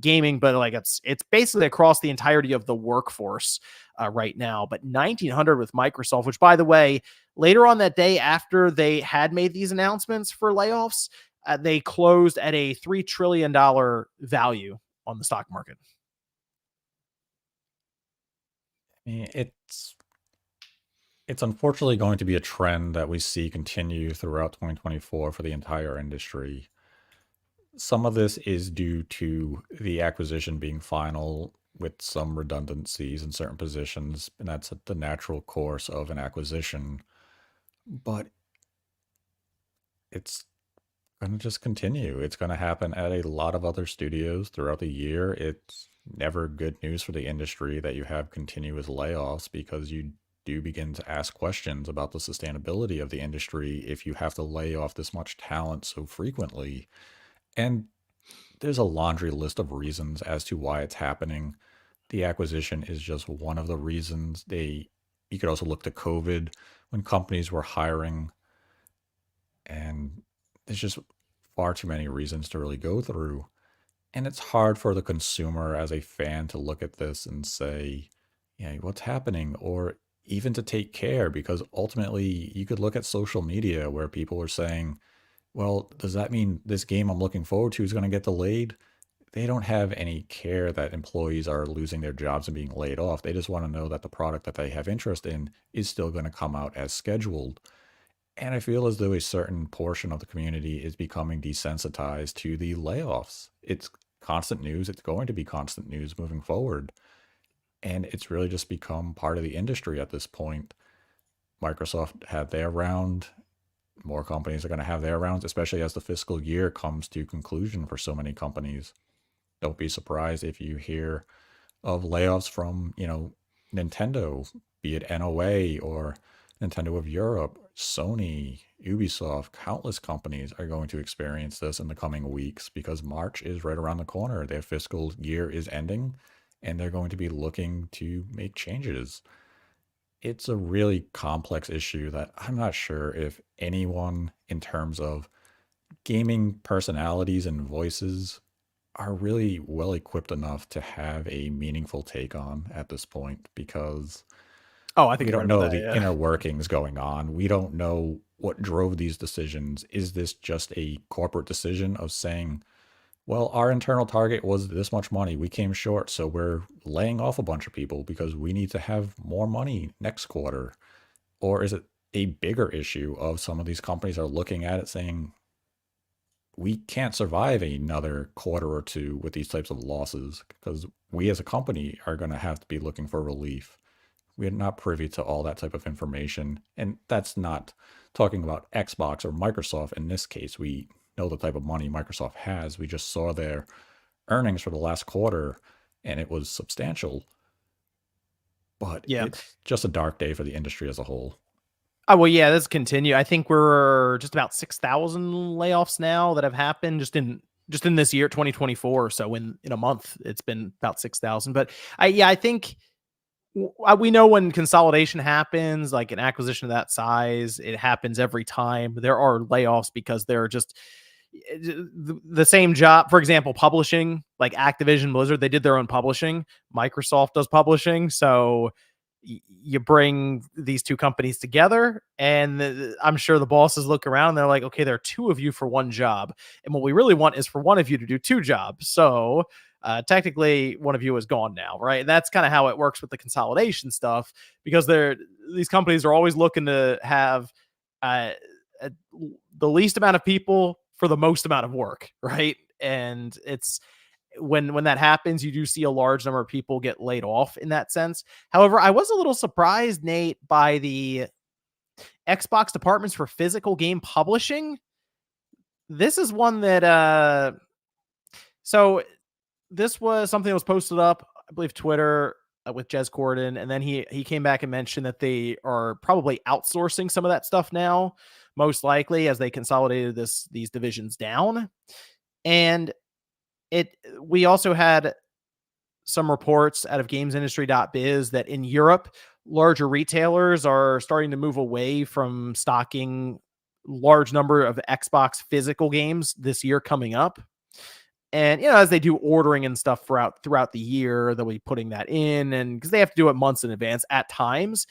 gaming, but like it's basically across the entirety of the workforce right now. But 1,900 with Microsoft, which by the way, later on that day after they had made these announcements for layoffs, they closed at a $3 trillion value on the stock market. I mean, it's unfortunately going to be a trend that we see continue throughout 2024 for the entire industry. Some of this is due to the acquisition being final with some redundancies in certain positions, and that's the natural course of an acquisition. But it's going to just continue. It's going to happen at a lot of other studios throughout the year. It's never good news for the industry that you have continuous layoffs, because you do begin to ask questions about the sustainability of the industry if you have to lay off this much talent so frequently. And there's a laundry list of reasons as to why it's happening. The acquisition is just one of the reasons. You could also look to COVID when companies were hiring, and there's just far too many reasons to really go through. And it's hard for the consumer as a fan to look at this and say, yeah, what's happening? Or even to take care, because ultimately you could look at social media where people are saying, well, does that mean this game I'm looking forward to is going to get delayed? They don't have any care that employees are losing their jobs and being laid off. They just want to know that the product that they have interest in is still going to come out as scheduled. And I feel as though a certain portion of the community is becoming desensitized to the layoffs. It's constant news. It's going to be constant news moving forward. And it's really just become part of the industry at this point. Microsoft had their round. More companies are going to have their rounds, especially as the fiscal year comes to conclusion for so many companies. Don't be surprised if you hear of layoffs from, Nintendo, be it NOA or Nintendo of Europe, Sony, Ubisoft. Countless companies are going to experience this in the coming weeks because March is right around the corner. Their fiscal year is ending, and they're going to be looking to make changes. It's a really complex issue that I'm not sure if anyone, in terms of gaming personalities and voices, are really well equipped enough to have a meaningful take on at this point, because Oh, I think we you're don't right about know that. the Yeah. inner workings going on. We don't know what drove these decisions. Is this just a corporate decision of saying, well, our internal target was this much money. We came short, so we're laying off a bunch of people because we need to have more money next quarter? Or is it a bigger issue of some of these companies are looking at it saying, we can't survive another quarter or two with these types of losses because we as a company are going to have to be looking for relief. We're not privy to all that type of information. And that's not talking about Xbox or Microsoft. In this case, we know the type of money Microsoft has. We just saw their earnings for the last quarter, and it was substantial. But Yeah. it's just a dark day for the industry as a whole. Oh, well, yeah, let's continue. I think we're just about 6,000 layoffs now that have happened just in this year, 2024. So in a month, it's been about 6,000. But I think we know when consolidation happens, like an acquisition of that size, it happens every time. There are layoffs because they're just the same job. For example, publishing, like Activision Blizzard, they did their own publishing. Microsoft does publishing. So you bring these two companies together, and I'm sure the bosses look around and they're like, okay, there are two of you for one job. And what we really want is for one of you to do two jobs. So technically one of you is gone now, right? And that's kind of how it works with the consolidation stuff, because these companies are always looking to have uh, uh, the least amount of people for the most amount of work, right? And it's when that happens, you do see a large number of people get laid off in that sense. However, I was a little surprised, Nate, by the Xbox departments for physical game publishing. This is one that so this was something that was posted up, I believe, Twitter with Jez Corden, and then he came back and mentioned that they are probably outsourcing some of that stuff now, most likely as they consolidated these divisions down. And we also had some reports out of gamesindustry.biz that in Europe, larger retailers are starting to move away from stocking large number of Xbox physical games this year coming up. And as they do ordering and stuff throughout the year, they'll be putting that in, and because they have to do it months in advance at times.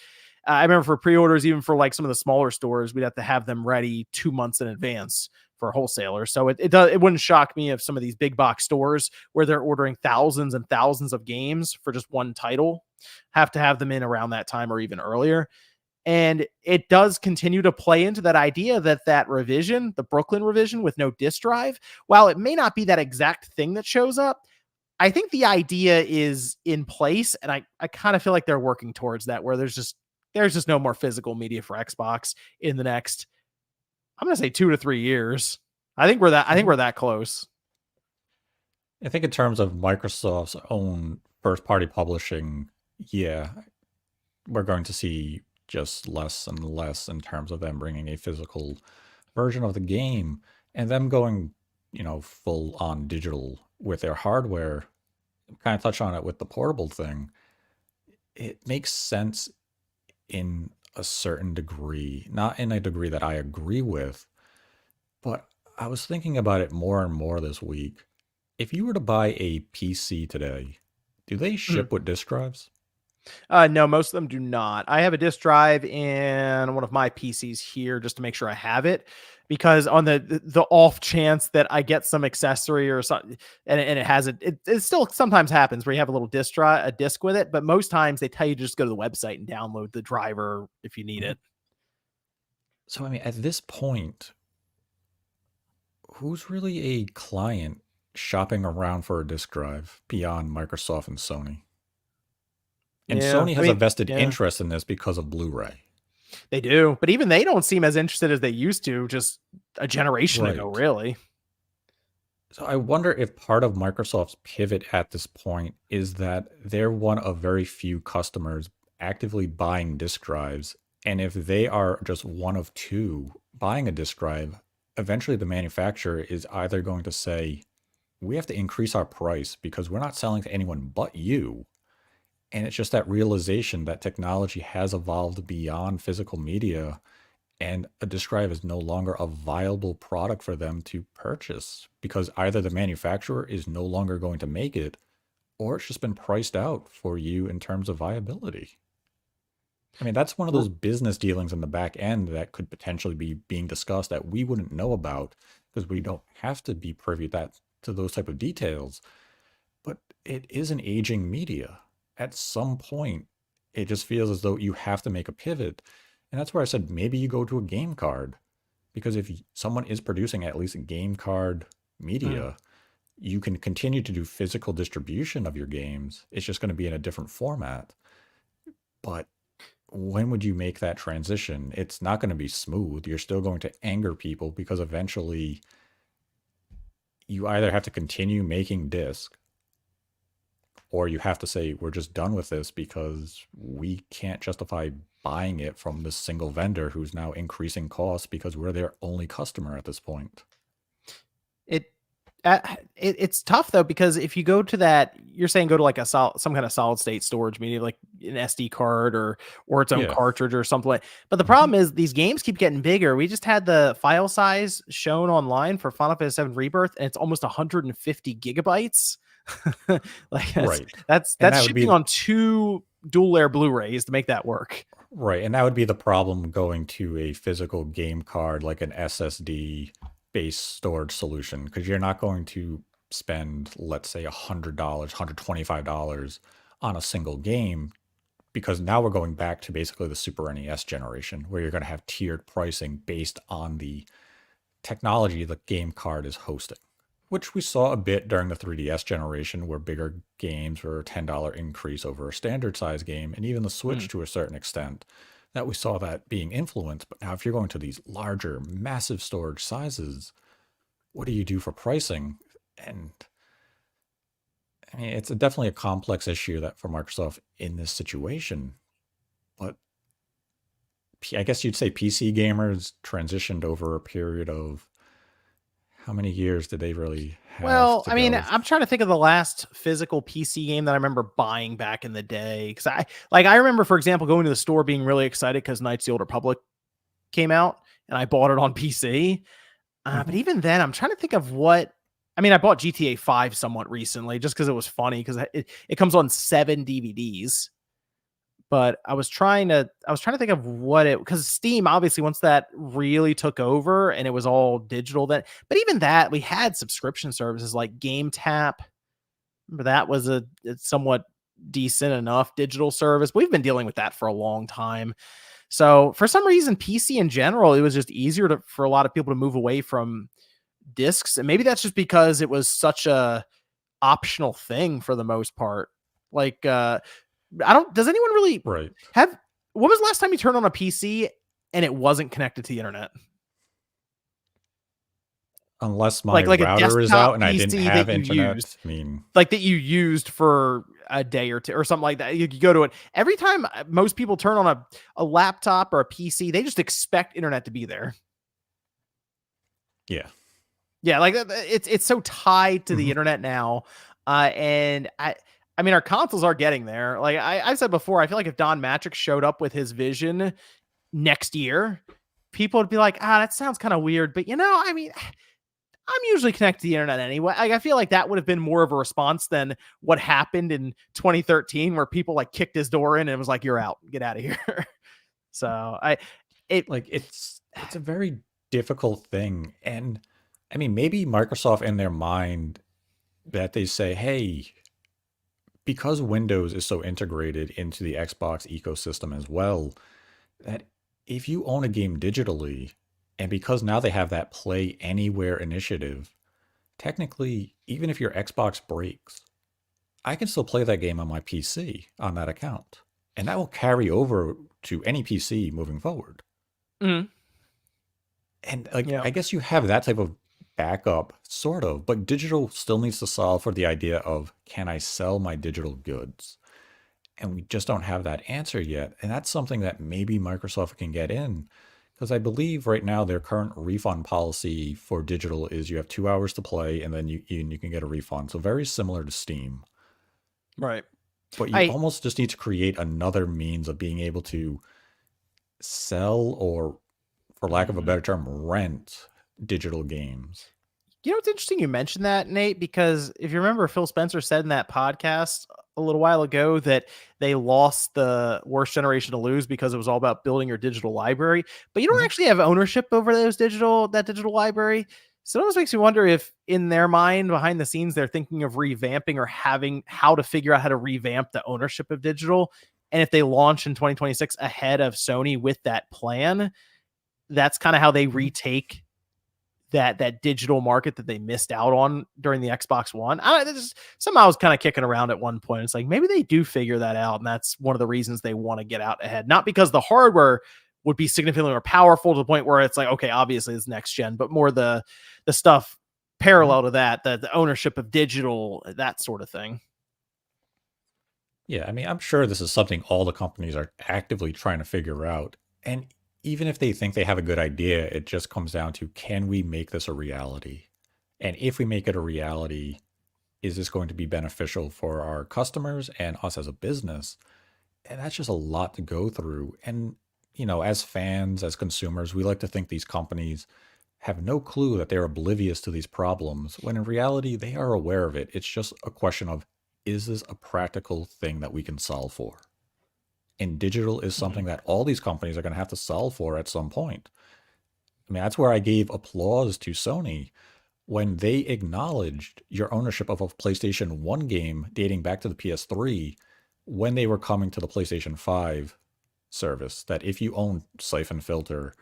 I remember for pre-orders, even for like some of the smaller stores, we'd have to have them ready 2 months in advance for wholesalers. So it wouldn't shock me if some of these big box stores where they're ordering thousands and thousands of games for just one title have to have them in around that time or even earlier. And it does continue to play into that idea that revision, the Brooklyn revision with no disk drive, while it may not be that exact thing that shows up, I think the idea is in place. And I kind of feel like they're working towards that, where there's just no more physical media for Xbox in the next, I'm going to say 2 to 3 years. I think we're that close. I think in terms of Microsoft's own first party publishing, yeah, we're going to see just less and less in terms of them bringing a physical version of the game and them going, full on digital with their hardware. Kind of touch on it with the portable thing. It makes sense in a certain degree, not in a degree that I agree with, but I was thinking about it more and more this week. If you were to buy a PC today, do they Mhm. ship with disk drives? No, most of them do not. I have a disk drive in one of my PCs here just to make sure I have it, because on the off chance that I get some accessory or something and it has it still sometimes happens where you have a little a disk with it, but most times they tell you to just go to the website and download the driver if you need Mhm. it. So, I mean, at this point, who's really a client shopping around for a disk drive beyond Microsoft and Sony? And Yeah, Sony I has a mean, vested yeah, interest in this because of Blu-ray. they do, but even they don't seem as interested as they used to just a generation ago, Right. really. So I wonder if part of Microsoft's pivot at this point is that they're one of very few customers actively buying disk drives. And if they are just one of two buying a disk drive, eventually the manufacturer is either going to say, we have to increase our price because we're not selling to anyone but you. And it's just that realization that technology has evolved beyond physical media and a disk drive is no longer a viable product for them to purchase because either the manufacturer is no longer going to make it or it's just been priced out for you in terms of viability. I mean, that's one of those business dealings in the back end that could potentially be being discussed that we wouldn't know about because we don't have to be privy to those type of details. But it is an aging media. At some point, it just feels as though you have to make a pivot. And that's where I said maybe you go to a game card. Because if someone is producing at least a game card Mm. media, you can continue to do physical distribution of your games. It's just going to be in a different format. But when would you make that transition? It's not going to be smooth. You're still going to anger people because eventually you either have to continue making disc or you have to say we're just done with this because we can't justify buying it from this single vendor who's now increasing costs because we're their only customer at this point. It it's tough though, because if you go to that, you're saying go to like some kind of solid state storage media, like an SD card or its own Yeah. cartridge or something like. But the Mhm. problem is these games keep getting bigger. We just had the file size shown online for Final Fantasy VII Rebirth, and it's almost 150 gigabytes. Like Right. And that's that would shipping be on two dual layer Blu-rays to make that work. right. And that would be the problem going to a physical game card like an SSD based storage solution because you're not going to spend, let's say, $100, $125 on a single game because now we're going back to basically the Super NES generation where you're going to have tiered pricing based on the technology the game card is hosting, which we saw a bit during the 3DS generation where bigger games were a $10 increase over a standard size game, and even the Switch Mm. to a certain extent that we saw that being influenced. But now if you're going to these larger, massive storage sizes, what do you do for pricing? And I mean, it's definitely a complex issue that for Microsoft in this situation. But I guess you'd say PC gamers transitioned over a period of how many years did they really have Well, to I mean, go? I'm trying to think of the last physical PC game that I remember buying back in the day. Because I remember, for example, going to the store being really excited because Knights of the Old Republic came out, and I bought it on PC. But Mhm. even then, I'm trying to think of what. I mean, I bought GTA 5 somewhat recently just because it was funny because it comes on 7 DVDs. But I was trying to think of what it, because Steam obviously once that really took over and it was all digital then. But even that, we had subscription services like Game Tap. Remember that was a it's somewhat decent enough digital service. We've been dealing with that for a long time. So for some reason, PC in general, it was just easier for a lot of people to move away from discs, and maybe that's just because it was such a optional thing for the most part. Like, I don't. Does anyone really Right. have? When was the last time you turned on a PC and it wasn't connected to the internet? Unless my Like a router is out desktop and I didn't PC have that you used, internet, I mean, like that you used for a day or two or something like that. You go to it every time. Most people turn on a laptop or a PC, they just expect internet to be there. yeah. Yeah, like it's so tied to the Mhm. internet now, and I mean our consoles are getting there. Like I've said before, I feel like if Don Matrix showed up with his vision next year, people would be like, that sounds kind of weird, but I mean, I'm usually connected to the internet anyway. Like, I feel like that would have been more of a response than what happened in 2013, where people like kicked his door in and was like, "You're out, get out of here." So it, Like it's a very difficult thing. And I mean, maybe Microsoft in their mind that they say, hey, because Windows is so integrated into the Xbox ecosystem as well, that if you own a game digitally, and because now they have that Play Anywhere initiative, technically, even if your Xbox breaks, I can still play that game on my PC on that account. And that will carry over to any PC moving forward. mm, And like, yeah, I guess you have that type of backup, sort of, but digital still needs to solve for the idea of, can I sell my digital goods? And we just don't have that answer yet. And that's something that maybe Microsoft can get in. Because I believe right now their current refund policy for digital is you have 2 hours to play and then you can get a refund. So very similar to Steam. right. But you I almost just need to create another means of being able to sell or, for lack of a mhm. better term, rent digital games. It's interesting you mentioned that, Nate, because if you remember, Phil Spencer said in that podcast a little while ago that they lost the worst generation to lose because it was all about building your digital library, but you don't Mhm. actually have ownership over that digital library. So it almost makes me wonder if in their mind behind the scenes they're thinking of revamping or having how to figure out how to revamp the ownership of digital. And if they launch in 2026 ahead of Sony with that plan, that's kind of how they Mhm. retake that digital market that they missed out on during the Xbox One. Somehow I was kind of kicking around at one point. It's like maybe they do figure that out, and that's one of the reasons they want to get out ahead. Not because the hardware would be significantly more powerful to the point where it's like, okay, obviously it's next gen, but more the stuff Mhm. parallel to that, the ownership of digital, that sort of thing. Yeah, I mean, I'm sure this is something all the companies are actively trying to figure out. And even if they think they have a good idea, it just comes down to, can we make this a reality? And if we make it a reality, is this going to be beneficial for our customers and us as a business? And that's just a lot to go through. And, as fans, as consumers, we like to think these companies have no clue that they're oblivious to these problems, when in reality, they are aware of it. It's just a question of, is this a practical thing that we can solve for? And digital is Mhm. something that all these companies are going to have to solve for at some point. I mean, that's where I gave applause to Sony when they acknowledged your ownership of a PlayStation 1 game dating back to the PS3 when they were coming to the PlayStation 5 service. That if you own Siphon Filter,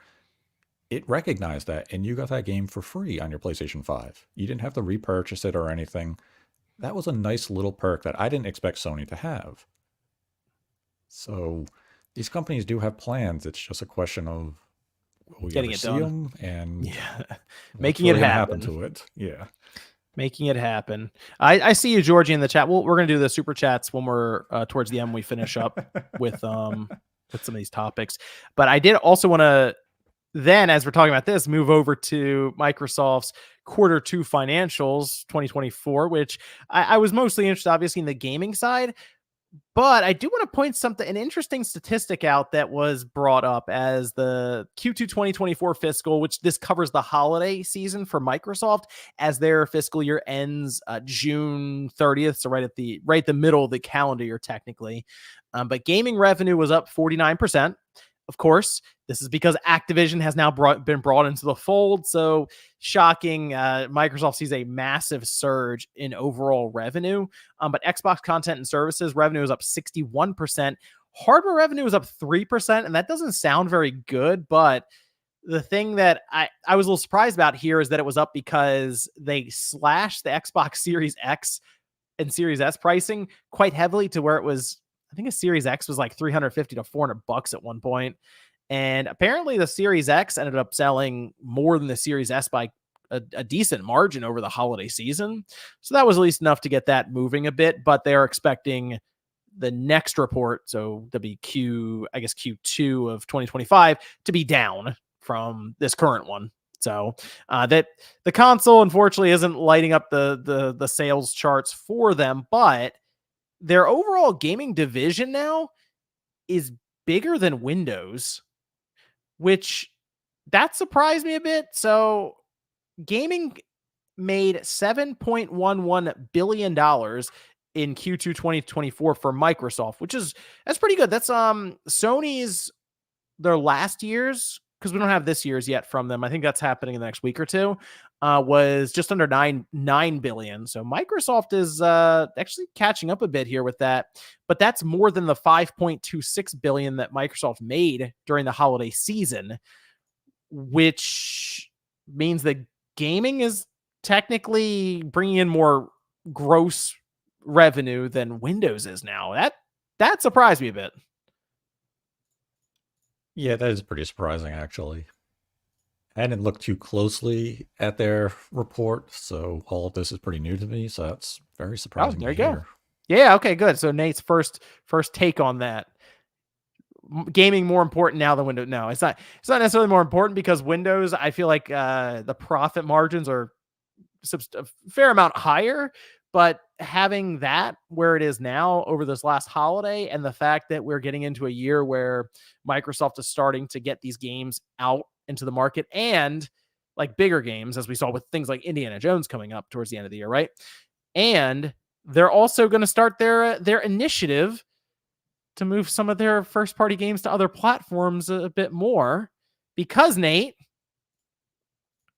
it recognized that and you got that game for free on your PlayStation 5. You didn't have to repurchase it or anything. That was a nice little perk that I didn't expect Sony to have. So these companies do have plans. It's just a question of, will we Getting ever it see done. them and Yeah. what's Making it really going to happen happen. to it? Yeah. Making it happen. I see you, Georgie, in the chat. We're gonna do the super chats when we're towards the end. We finish up with some of these topics. But I did also want to then, as we're talking about this, move over to Microsoft's quarter 2 financials 2024, which I was mostly interested, obviously, in the gaming side. But I do want to point an interesting statistic out that was brought up as the Q2 2024 fiscal, which this covers the holiday season for Microsoft, as their fiscal year ends June 30th, so right the middle of the calendar year technically. But gaming revenue was up 49%. Of course, this is because Activision has now been brought into the fold. So shocking, Microsoft sees a massive surge in overall revenue. But Xbox content and services revenue is up 61%. Hardware revenue is up 3%. And that doesn't sound very good. But the thing that I was a little surprised about here is that it was up because they slashed the Xbox Series X and Series S pricing quite heavily to where it was, I think a Series X was like $350 to $400 at one point. And apparently the Series X ended up selling more than the Series S by a decent margin over the holiday season. So that was at least enough to get that moving a bit, but they're expecting the next report, so WQ, I guess Q2 of 2025, to be down from this current one. So that the console unfortunately isn't lighting up the sales charts for them, but their overall gaming division now is bigger than Windows, which that surprised me a bit. So gaming made $7.11 billion in Q2 2024 for Microsoft, that's pretty good. That's Sony's, their last year's, because we don't have this year's yet from them. I think that's happening in the next week or two. Was just under 9 billion. So Microsoft is actually catching up a bit here with that, but that's more than the 5.26 billion that Microsoft made during the holiday season, which means that gaming is technically bringing in more gross revenue than Windows is now. That surprised me a bit. Yeah, that is pretty surprising, actually. I hadn't looked too closely at their report, so all of this is pretty new to me. So that's very surprising. There you to go. hear. Yeah. Okay. Good. So Nate's first take on that. Gaming more important now than Windows. No, it's not. It's not necessarily more important because Windows, I feel like the profit margins are a fair amount higher. But having that where it is now over this last holiday, and the fact that we're getting into a year where Microsoft is starting to get these games out into the market, and like bigger games, as we saw with things like Indiana Jones coming up towards the end of the year, right? And they're also going to start their initiative to move some of their first party games to other platforms a bit more, because Nate,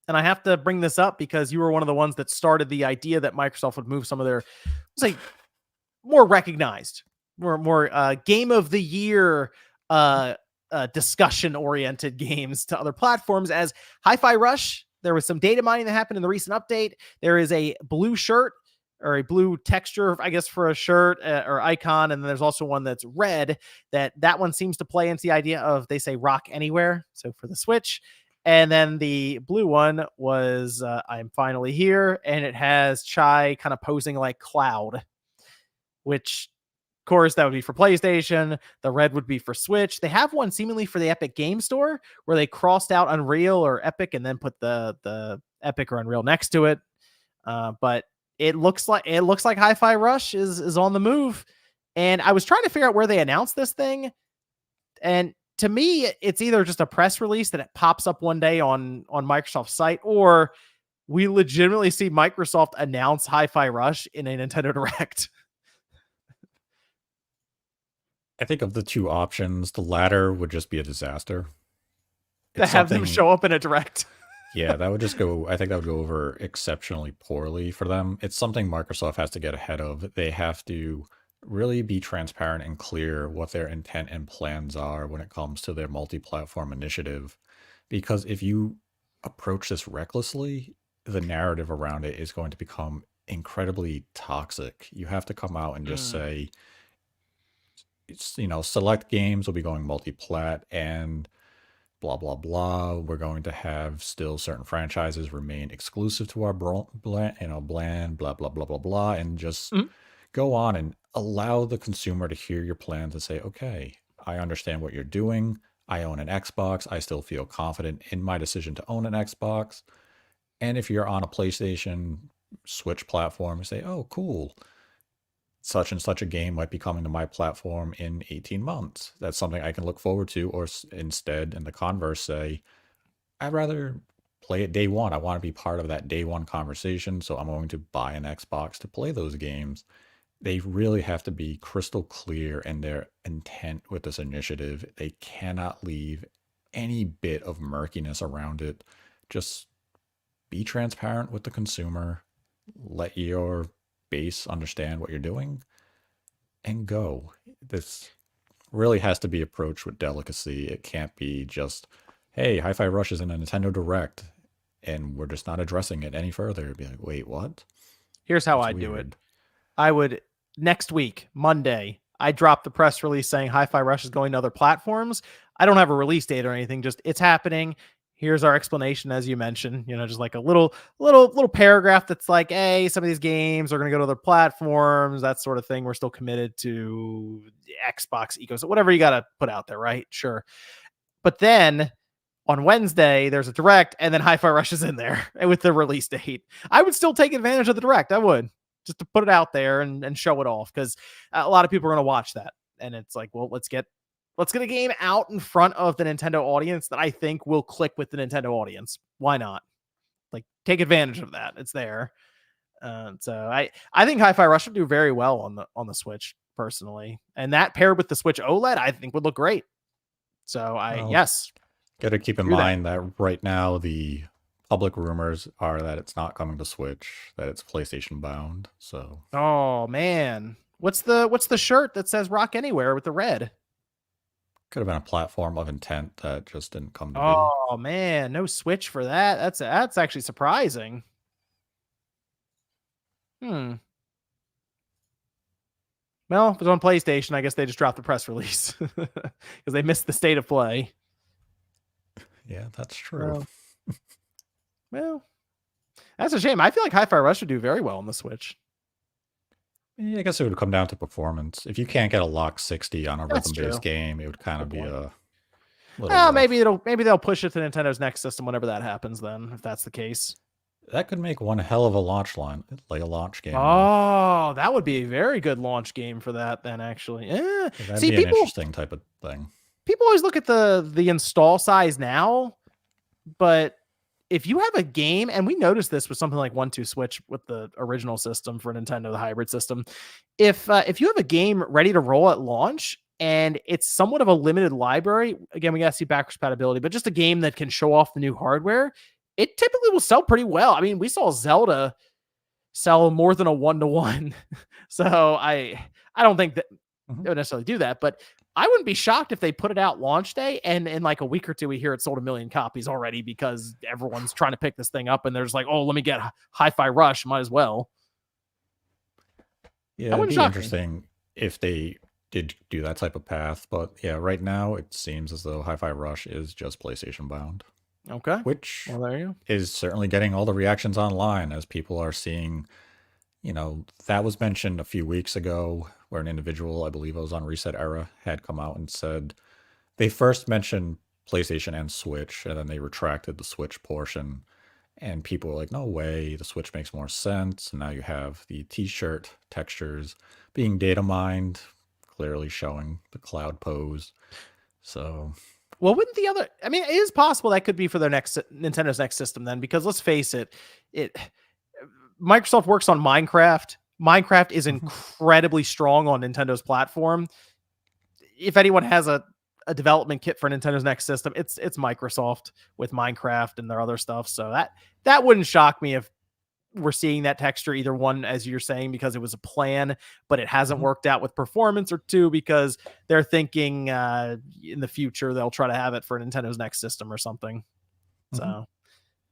and I have to bring this up because you were one of the ones that started the idea that Microsoft would move some of their, say, more recognized, more game of the year discussion oriented games to other platforms. As Hi-Fi Rush, there was some data mining that happened in the recent update. There is a blue shirt, or a blue texture, I guess, for a shirt or icon, and then there's also one that's red. That one seems to play into the idea of, they say, rock anywhere, so for the Switch. And then the blue one was I'm finally here, and it has Chai kind of posing like Cloud, which, of course, that would be for PlayStation. The red would be for Switch. They have one seemingly for the Epic Game Store where they crossed out Unreal or Epic and then put the Epic or Unreal next to it. But it looks like Hi-Fi Rush is on the move. And I was trying to figure out where they announced this thing, and to me, it's either just a press release that it pops up one day on Microsoft's site, or we legitimately see Microsoft announce Hi-Fi Rush in a Nintendo Direct. I think of the two options, the latter would just be a disaster. To have them show up in a Direct. Yeah, that would just go, I think that would go over exceptionally poorly for them. It's something Microsoft has to get ahead of. They have to really be transparent and clear what their intent and plans are when it comes to their multi-platform initiative. Because if you approach this recklessly, the narrative around it is going to become incredibly toxic. You have to come out and just say, it's, select games will be going multi-plat and blah, blah, blah. We're going to have still certain franchises remain exclusive to our brand, blah, blah, blah, blah, blah, and just go on and allow the consumer to hear your plans and say, okay, I understand what you're doing. I own an Xbox. I still feel confident in my decision to own an Xbox. And if you're on a PlayStation Switch platform, you say, oh, cool, such and such a game might be coming to my platform in 18 months. That's something I can look forward to. Or instead, in the converse, say, I'd rather play it day one. I want to be part of that day one conversation. So I'm going to buy an Xbox to play those games. They really have to be crystal clear in their intent with this initiative. They cannot leave any bit of murkiness around it. Just be transparent with the consumer. Let your base understand what you're doing and go. This really has to be approached with delicacy. It can't be just, hey, Hi-Fi Rush is in a Nintendo Direct and we're just not addressing it any further. It'd be like, wait, what? Here's how That's I do it. weird. I would next week, Monday, I drop the press release saying Hi-Fi Rush is going to other platforms. I don't have a release date or anything, just it's happening. Here's our explanation, as you mentioned, just like a little paragraph that's like, hey, some of these games are going to go to other platforms, that sort of thing. We're still committed to the Xbox ecosystem, whatever you got to put out there, right? Sure. But then on Wednesday, there's a direct, and then Hi-Fi Rush is in there with the release date. I would still take advantage of the direct. I would, just to put it out there and show it off, because a lot of people are going to watch that. And it's like, well, let's get a game out in front of the Nintendo audience that I think will click with the Nintendo audience. Why not? Like, take advantage of that. It's there. So I think Hi-Fi Rush would do very well on the Switch personally, and that paired with the Switch OLED, I think would look great. So Well, yes, got to keep in do that. mind that right now the public rumors are that it's not coming to Switch, that it's PlayStation bound. So Oh man, what's the shirt that says Rock Anywhere with the red? could have been a platform of intent that just didn't come to be. Oh man, no Switch for that. That's actually surprising. Hmm. Well, if it's on PlayStation, I guess they just dropped the press release because they missed the state of play. Yeah, that's true. So, well, that's a shame. I feel like Hi-Fi Rush would do very well on the Switch. Yeah, I guess it would come down to performance. If you can't get a lock 60 on a That's rhythm-based true. game, it would kind Good of be point. a little Well, rough. maybe they'll push it to Nintendo's next system whenever that happens. Then, if that's the case. That could make one hell of a launch line, like a launch game, though. Oh, that would be a very good launch game for that. Then, actually, That'd see, be an people interesting type of thing. always look at the install size now, but if you have a game, and we noticed this with something like 1-2 Switch with the original system for Nintendo, the hybrid system, if you have a game ready to roll at launch and it's somewhat of a limited library, again, we got to see backwards compatibility, but just a game that can show off the new hardware, it typically will sell pretty well. I mean, we saw Zelda sell more than a 1-to-1. So I don't think that Mhm. they would necessarily do that, but I wouldn't be shocked if they put it out launch day and in like a week or two we hear it sold 1 million copies already because everyone's trying to pick this thing up and there's like, oh, let me get Hi-Fi Rush, might as well. Yeah, That it'd wouldn't be shock me. interesting if they did do that type of path. But yeah, right now it seems as though Hi-Fi Rush is just PlayStation bound, Okay. which Well, there you go. is certainly getting all the reactions online as people are seeing. That was mentioned a few weeks ago where an individual, I believe it was on Reset Era, had come out and said they first mentioned PlayStation and Switch, and then they retracted the Switch portion. And people were like, no way, the Switch makes more sense. And now you have the t shirt textures being data mined, clearly showing the cloud pose. So, Well, wouldn't the other? I mean, it is possible that could be for their next Nintendo's next system then, because let's face it, it Microsoft works on Minecraft. Minecraft is mhm, incredibly strong on Nintendo's platform. If anyone has a development kit for Nintendo's next system, it's Microsoft with Minecraft and their other stuff. So that wouldn't shock me if we're seeing that texture, either one, as you're saying, because it was a plan, but it hasn't mhm, worked out with performance, or two, because they're thinking in the future they'll try to have it for Nintendo's next system or something. mhm. So,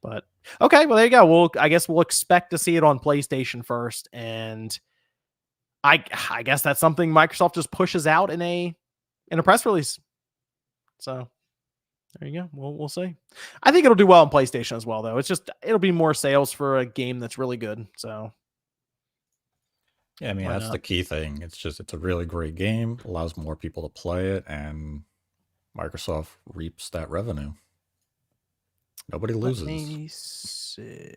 but okay, well there you go. I guess we'll expect to see it on PlayStation first, and I guess that's something Microsoft just pushes out in a press release. So there you go. We'll see. I think it'll do well on PlayStation as well, though. It'll be more sales for a game that's really good. So Yeah, I mean, why that's the not? key thing. It's a really great game, allows more people to play it, and Microsoft reaps that revenue. Nobody Let loses. me see.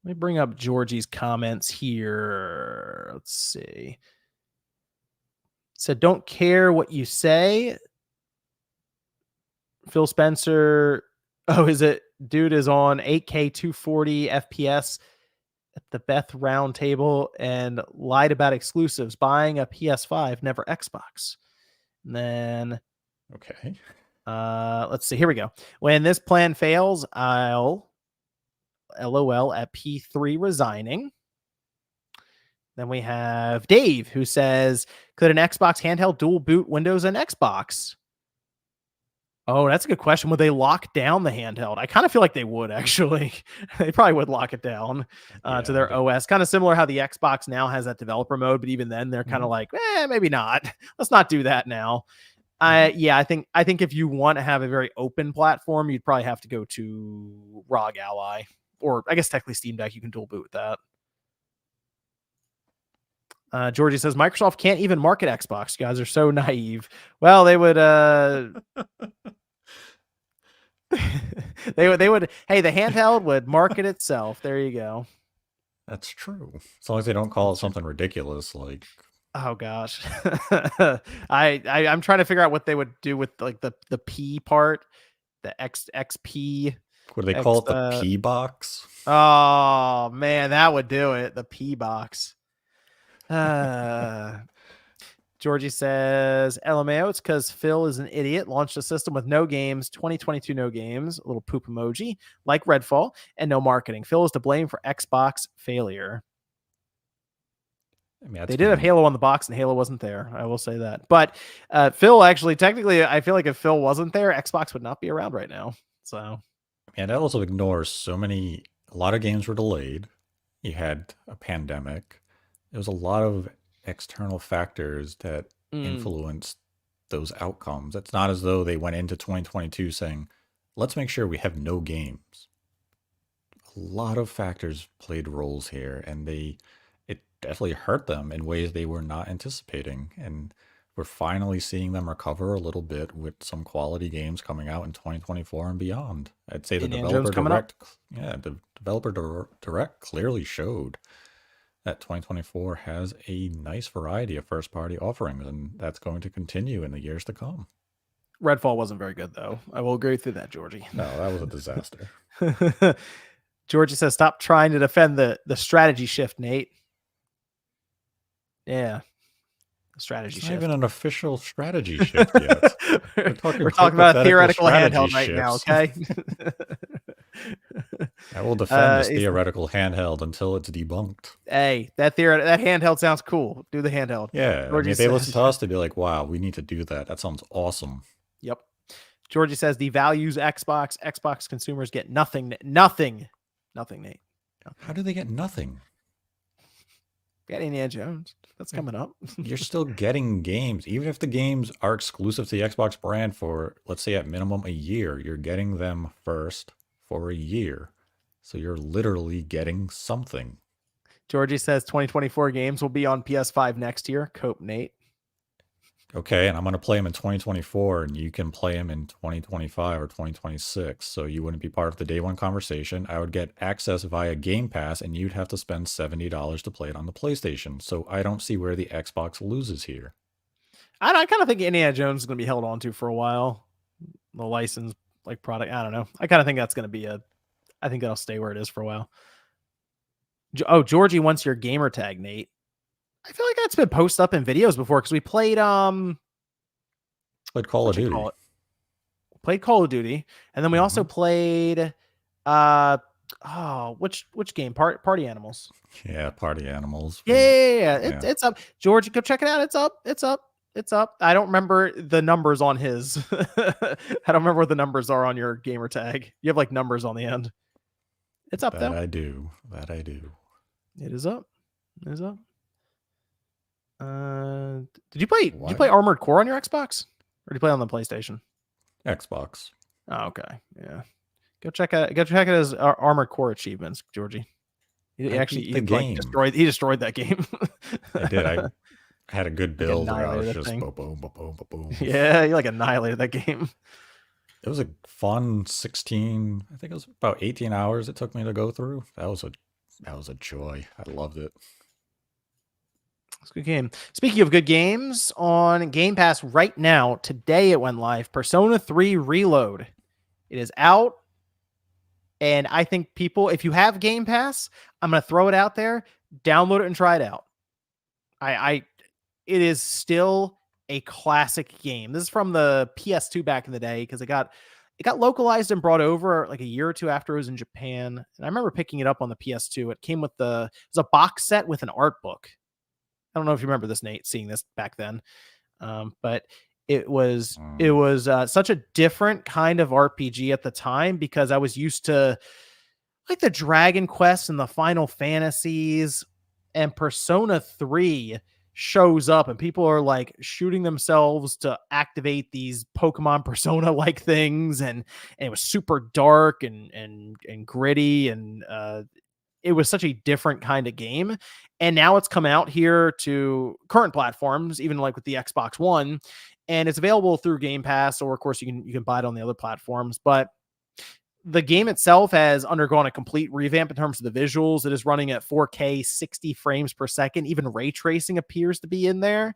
Let me bring up Georgie's comments here. Let's see. Said, don't care what you say. Phil Spencer. Oh, is it? Dude is on 8K 240 FPS at the Beth round table and lied about exclusives, buying a PS5, never Xbox. And then Okay. let's see. Here we go. When this plan fails, I'll LOL at P3 resigning. Then we have Dave, who says, could an Xbox handheld dual boot Windows and Xbox? Oh, that's a good question. Would they lock down the handheld? I kind of feel like they would, actually. They probably would lock it down to their OS. Kind of similar how the Xbox now has that developer mode, but even then they're kind of like, maybe not. Let's not do that now. I think if you want to have a very open platform, you'd probably have to go to ROG Ally, or I guess technically Steam Deck. You can dual boot with that. Georgie says Microsoft can't even market Xbox. You guys are so naive. Well, they would. they would. Hey, the handheld would market itself. There you go. That's true. As long as they don't call it something ridiculous like. Oh gosh, I'm trying to figure out what they would do with like the P part, the XP. What do they call it? The P box? Oh man, that would do it. The P box. Georgie says, LMAO, it's because Phil is an idiot, launched a system with no games, 2022 no games, a little poop emoji, like Redfall, and no marketing. Phil is to blame for Xbox failure. I mean, they did have Halo on the box, and Halo wasn't there. I will say that. But Phil, actually, technically, I feel like if Phil wasn't there, Xbox would not be around right now. So, and that also ignores a lot of games were delayed. You had a pandemic. There was a lot of external factors that influenced those outcomes. It's not as though they went into 2022 saying, let's make sure we have no games. A lot of factors played roles here, and it definitely hurt them in ways they were not anticipating. And we're finally seeing them recover a little bit with some quality games coming out in 2024 and beyond. I'd say the Developer Direct clearly showed that 2024 has a nice variety of first-party offerings, and that's going to continue in the years to come. Redfall wasn't very good, though. I will agree with that, Georgie. No, that was a disaster. Georgie says, stop trying to defend the strategy shift, Nate. Yeah. Strategy shift. Not even an official strategy shift yet. We're talking about a theoretical handheld right now, okay? I will defend this theoretical handheld until it's debunked. Hey, that handheld sounds cool. Do the handheld. Yeah, I mean, if they listen to us, they'd be like, wow, we need to do that. That sounds awesome. Yep. Georgie says devalues Xbox. Xbox consumers get nothing. Nothing, Nate. Nothing. How do they get nothing? Got Indiana Jones. That's coming up. You're still getting games. Even if the games are exclusive to the Xbox brand for, let's say, at minimum a year, you're getting them first for a year. So you're literally getting something. Georgie says 2024 games will be on PS5 next year. Cope, Nate. Okay, and I'm going to play them in 2024, and you can play them in 2025 or 2026. So you wouldn't be part of the day one conversation. I would get access via Game Pass, and you'd have to spend $70 to play it on the PlayStation. So I don't see where the Xbox loses here. I kind of think Indiana Jones is going to be held on to for a while. The license product. I don't know. I kind of think that's going to be I think that'll stay where it is for a while. Oh, Georgie wants your gamer tag, Nate. I feel like that's been posted up in videos before because we played Call of Duty. Played Call of Duty, and then we also played which game? Party Animals. Yeah, Party Animals. Yeah. It's up. George, go check it out. It's up. I don't remember the numbers on his. I don't remember what the numbers are on your gamer tag. You have numbers on the end. It's up though. That I do. It is up. Did you play Armored Core on your Xbox, or did you play on the PlayStation? Xbox. Oh, okay. Yeah. Go check it as Armored Core achievements, Georgie. He destroyed that game. I did. I had a good build where I was just boom, boom, boom, boom, boom. Yeah, you annihilated that game. it was a fun 16, I think it was about 18 hours it took me to go through. That was a joy. I loved it. It's a good game. Speaking of good games, on Game Pass right now, today it went live. Persona 3 Reload. It is out. And I think people, if you have Game Pass, I'm going to throw it out there. Download it and try it out. It is still a classic game. This is from the PS2 back in the day because it got localized and brought over like a year or two after it was in Japan. And I remember picking it up on the PS2. It came with it was a box set with an art book. I don't know if you remember this, Nate, seeing this back then. But it was such a different kind of RPG at the time because I was used to like the Dragon Quest and the Final Fantasies, and Persona 3 shows up and people are like shooting themselves to activate these Pokemon Persona like things, and it was super dark and gritty, and it was such a different kind of game. And now it's come out here to current platforms, even like with the Xbox One, and it's available through Game Pass, or of course you can buy it on the other platforms. But the game itself has undergone a complete revamp in terms of the visuals. It is running at 4K, 60 frames per second. Even ray tracing appears to be in there.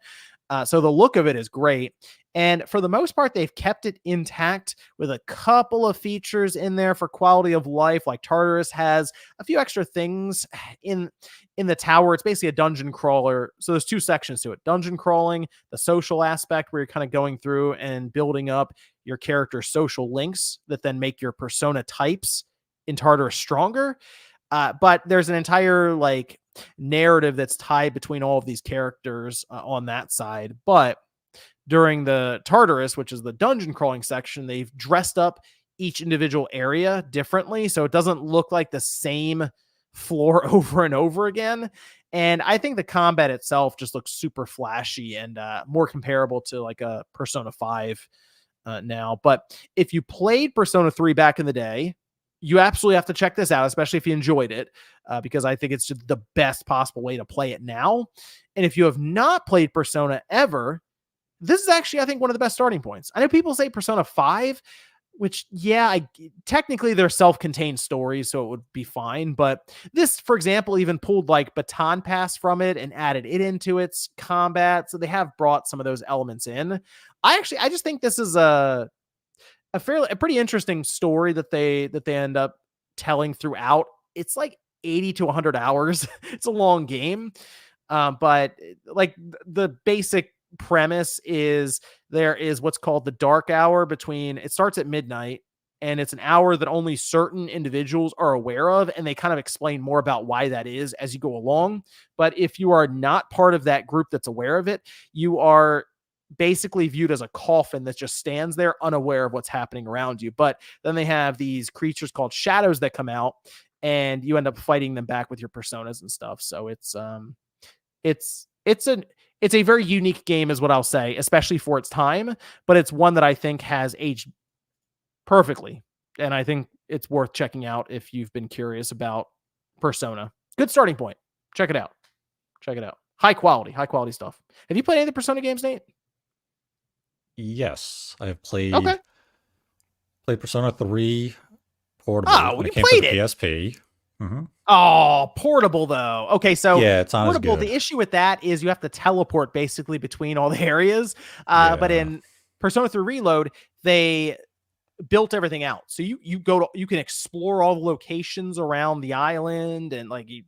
So the look of it is great. And for the most part, they've kept it intact with a couple of features in there for quality of life. Like Tartarus has a few extra things in the tower. It's basically a dungeon crawler. So there's two sections to it: dungeon crawling, the social aspect where you're kind of going through and building up your character's social links that then make your persona types in Tartarus stronger. But there's an entire like narrative that's tied between all of these characters on that side. But during the Tartarus, which is the dungeon crawling section, they've dressed up each individual area differently, so it doesn't look like the same floor over and over again. And I think the combat itself just looks super flashy and more comparable to like a Persona 5 now. But if you played Persona 3 back in the day, you absolutely have to check this out, especially if you enjoyed it, because I think it's just the best possible way to play it now. And if you have not played Persona ever, this is actually, I think, one of the best starting points. I know people say Persona 5, which, yeah, technically they're self-contained stories, so it would be fine. But this, for example, even pulled like Baton Pass from it and added it into its combat. So they have brought some of those elements in. I just think this is a pretty interesting story that they end up telling throughout. It's like 80 to 100 hours. It's a long game. But like the basic premise is there is what's called the dark hour it starts at midnight, and it's an hour that only certain individuals are aware of, and they kind of explain more about why that is as you go along. But if you are not part of that group that's aware of it, you are basically viewed as a coffin that just stands there unaware of what's happening around you. But then they have these creatures called shadows that come out, and you end up fighting them back with your personas and stuff. So it's a very unique game is what I'll say, especially for its time, but it's one that I think has aged perfectly. And I think it's worth checking out if you've been curious about Persona. Good starting point. Check it out. High quality stuff. Have you played any of the Persona games, Nate? Yes, I have played Okay. Persona 3 Portable when you it came to played the it. PSP. Mm-hmm. Oh, portable though. Okay, so yeah, it's not portable. as good. The issue with that is you have to teleport basically between all the areas. But Yeah. in Persona 3 Reload, they built everything out, so you can explore all the locations around the island, and like you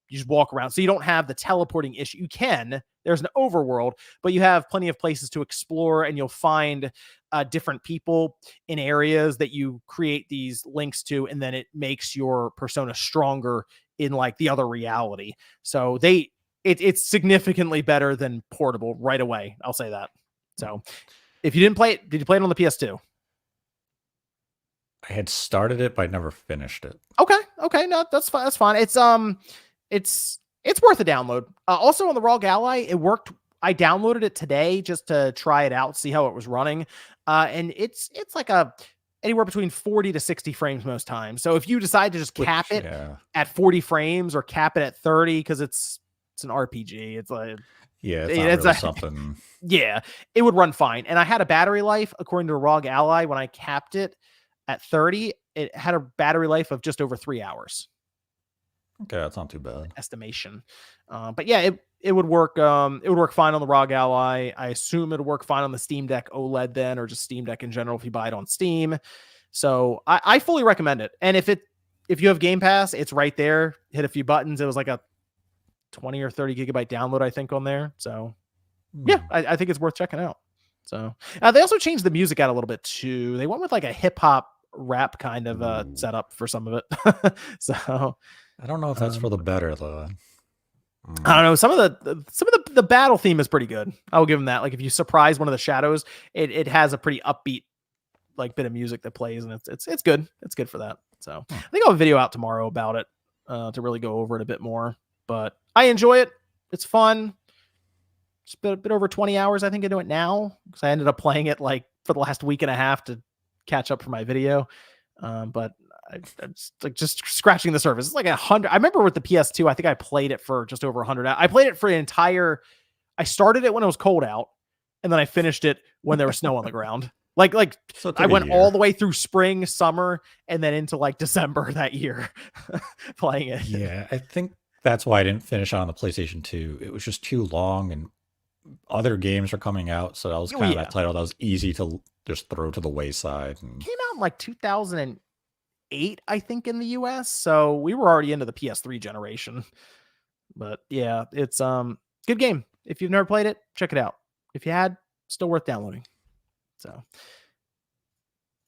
just walk around, so you don't have the teleporting issue. You can, there's an overworld, but you have plenty of places to explore, and you'll find different people in areas that you create these links to, and then it makes your persona stronger in like the other reality. So it's significantly better than portable right away, I'll say that. So if you didn't play it, did you play it on the PS2? I had started it, but I never finished it. Okay, no, that's fine. It's worth a download. Also on the ROG Ally, it worked. I downloaded it today just to try it out, see how it was running. And it's like anywhere between 40 to 60 frames most times. So if you decide to just cap it at 40 frames or cap it at 30, because it's an RPG, it's like Yeah, it's not It's really a, something. yeah, it would run fine. And I had a battery life, according to ROG Ally, when I capped it at 30, it had a battery life of just over 3 hours. Okay, that's not too bad. Estimation. But yeah, it would work. It would work fine on the ROG Ally. I assume it'll work fine on the Steam Deck OLED then, or just Steam Deck in general if you buy it on Steam. So I fully recommend it. And if you have Game Pass, it's right there. Hit a few buttons. It was like a 20 or 30 gigabyte download, I think, on there. So yeah, I think it's worth checking out. So they also changed the music out a little bit too. They went with like a hip hop rap kind of setup for some of it. So I don't know if that's for the better though. I don't know. Some of the battle theme is pretty good. I'll give them that. Like if you surprise one of the shadows, it has a pretty upbeat like bit of music that plays, and it's good. It's good for that. So I think I'll have a video out tomorrow about it to really go over it a bit more. But I enjoy it. It's fun. It's a bit over 20 hours, I think, into it now, because I ended up playing it like for the last week and a half to catch up for my video. But I'm just scratching the surface. It's like 100. I remember with the PS2, I think I played it for just over 100. I played it for an entire. I started it when it was cold out, and then I finished it when there was snow on the ground. Like So I went all the way through spring, summer, and then into like December that year playing it. Yeah, I think that's why I didn't finish on the PlayStation 2. It was just too long, and other games are coming out, so that was kind of that title that was easy to just throw to the wayside. And came out in like 2008, I think, in the US. So we were already into the PS3 generation. But yeah, it's good game. If you've never played it, check it out. If you had, still worth downloading. So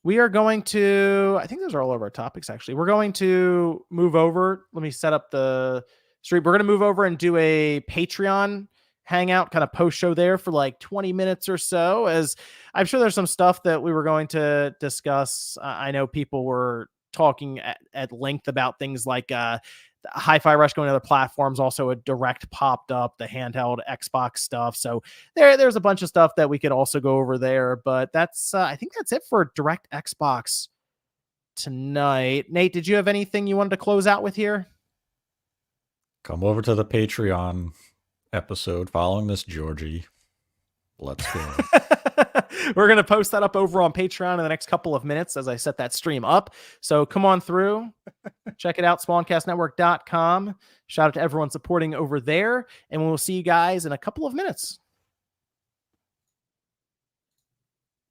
we are going to, I think those are all of our topics actually. We're going to move over. Let me set up the stream. We're going to move over and do a Patreon hangout kind of post show there for like 20 minutes or so, as I'm sure there's some stuff that we were going to discuss. I know people were talking at length about things like Hi-Fi Rush going to other platforms. Also a Direct popped up, the handheld Xbox stuff. So there's a bunch of stuff that we could also go over there, but that's I think that's it for DirectXbox tonight. Nate, did you have anything you wanted to close out with here? Come over to the Patreon episode following this, Georgie. Let's go. We're going to post that up over on Patreon in the next couple of minutes as I set that stream up. So come on through. Check it out, spawncastnetwork.com. Shout out to everyone supporting over there. And we'll see you guys in a couple of minutes.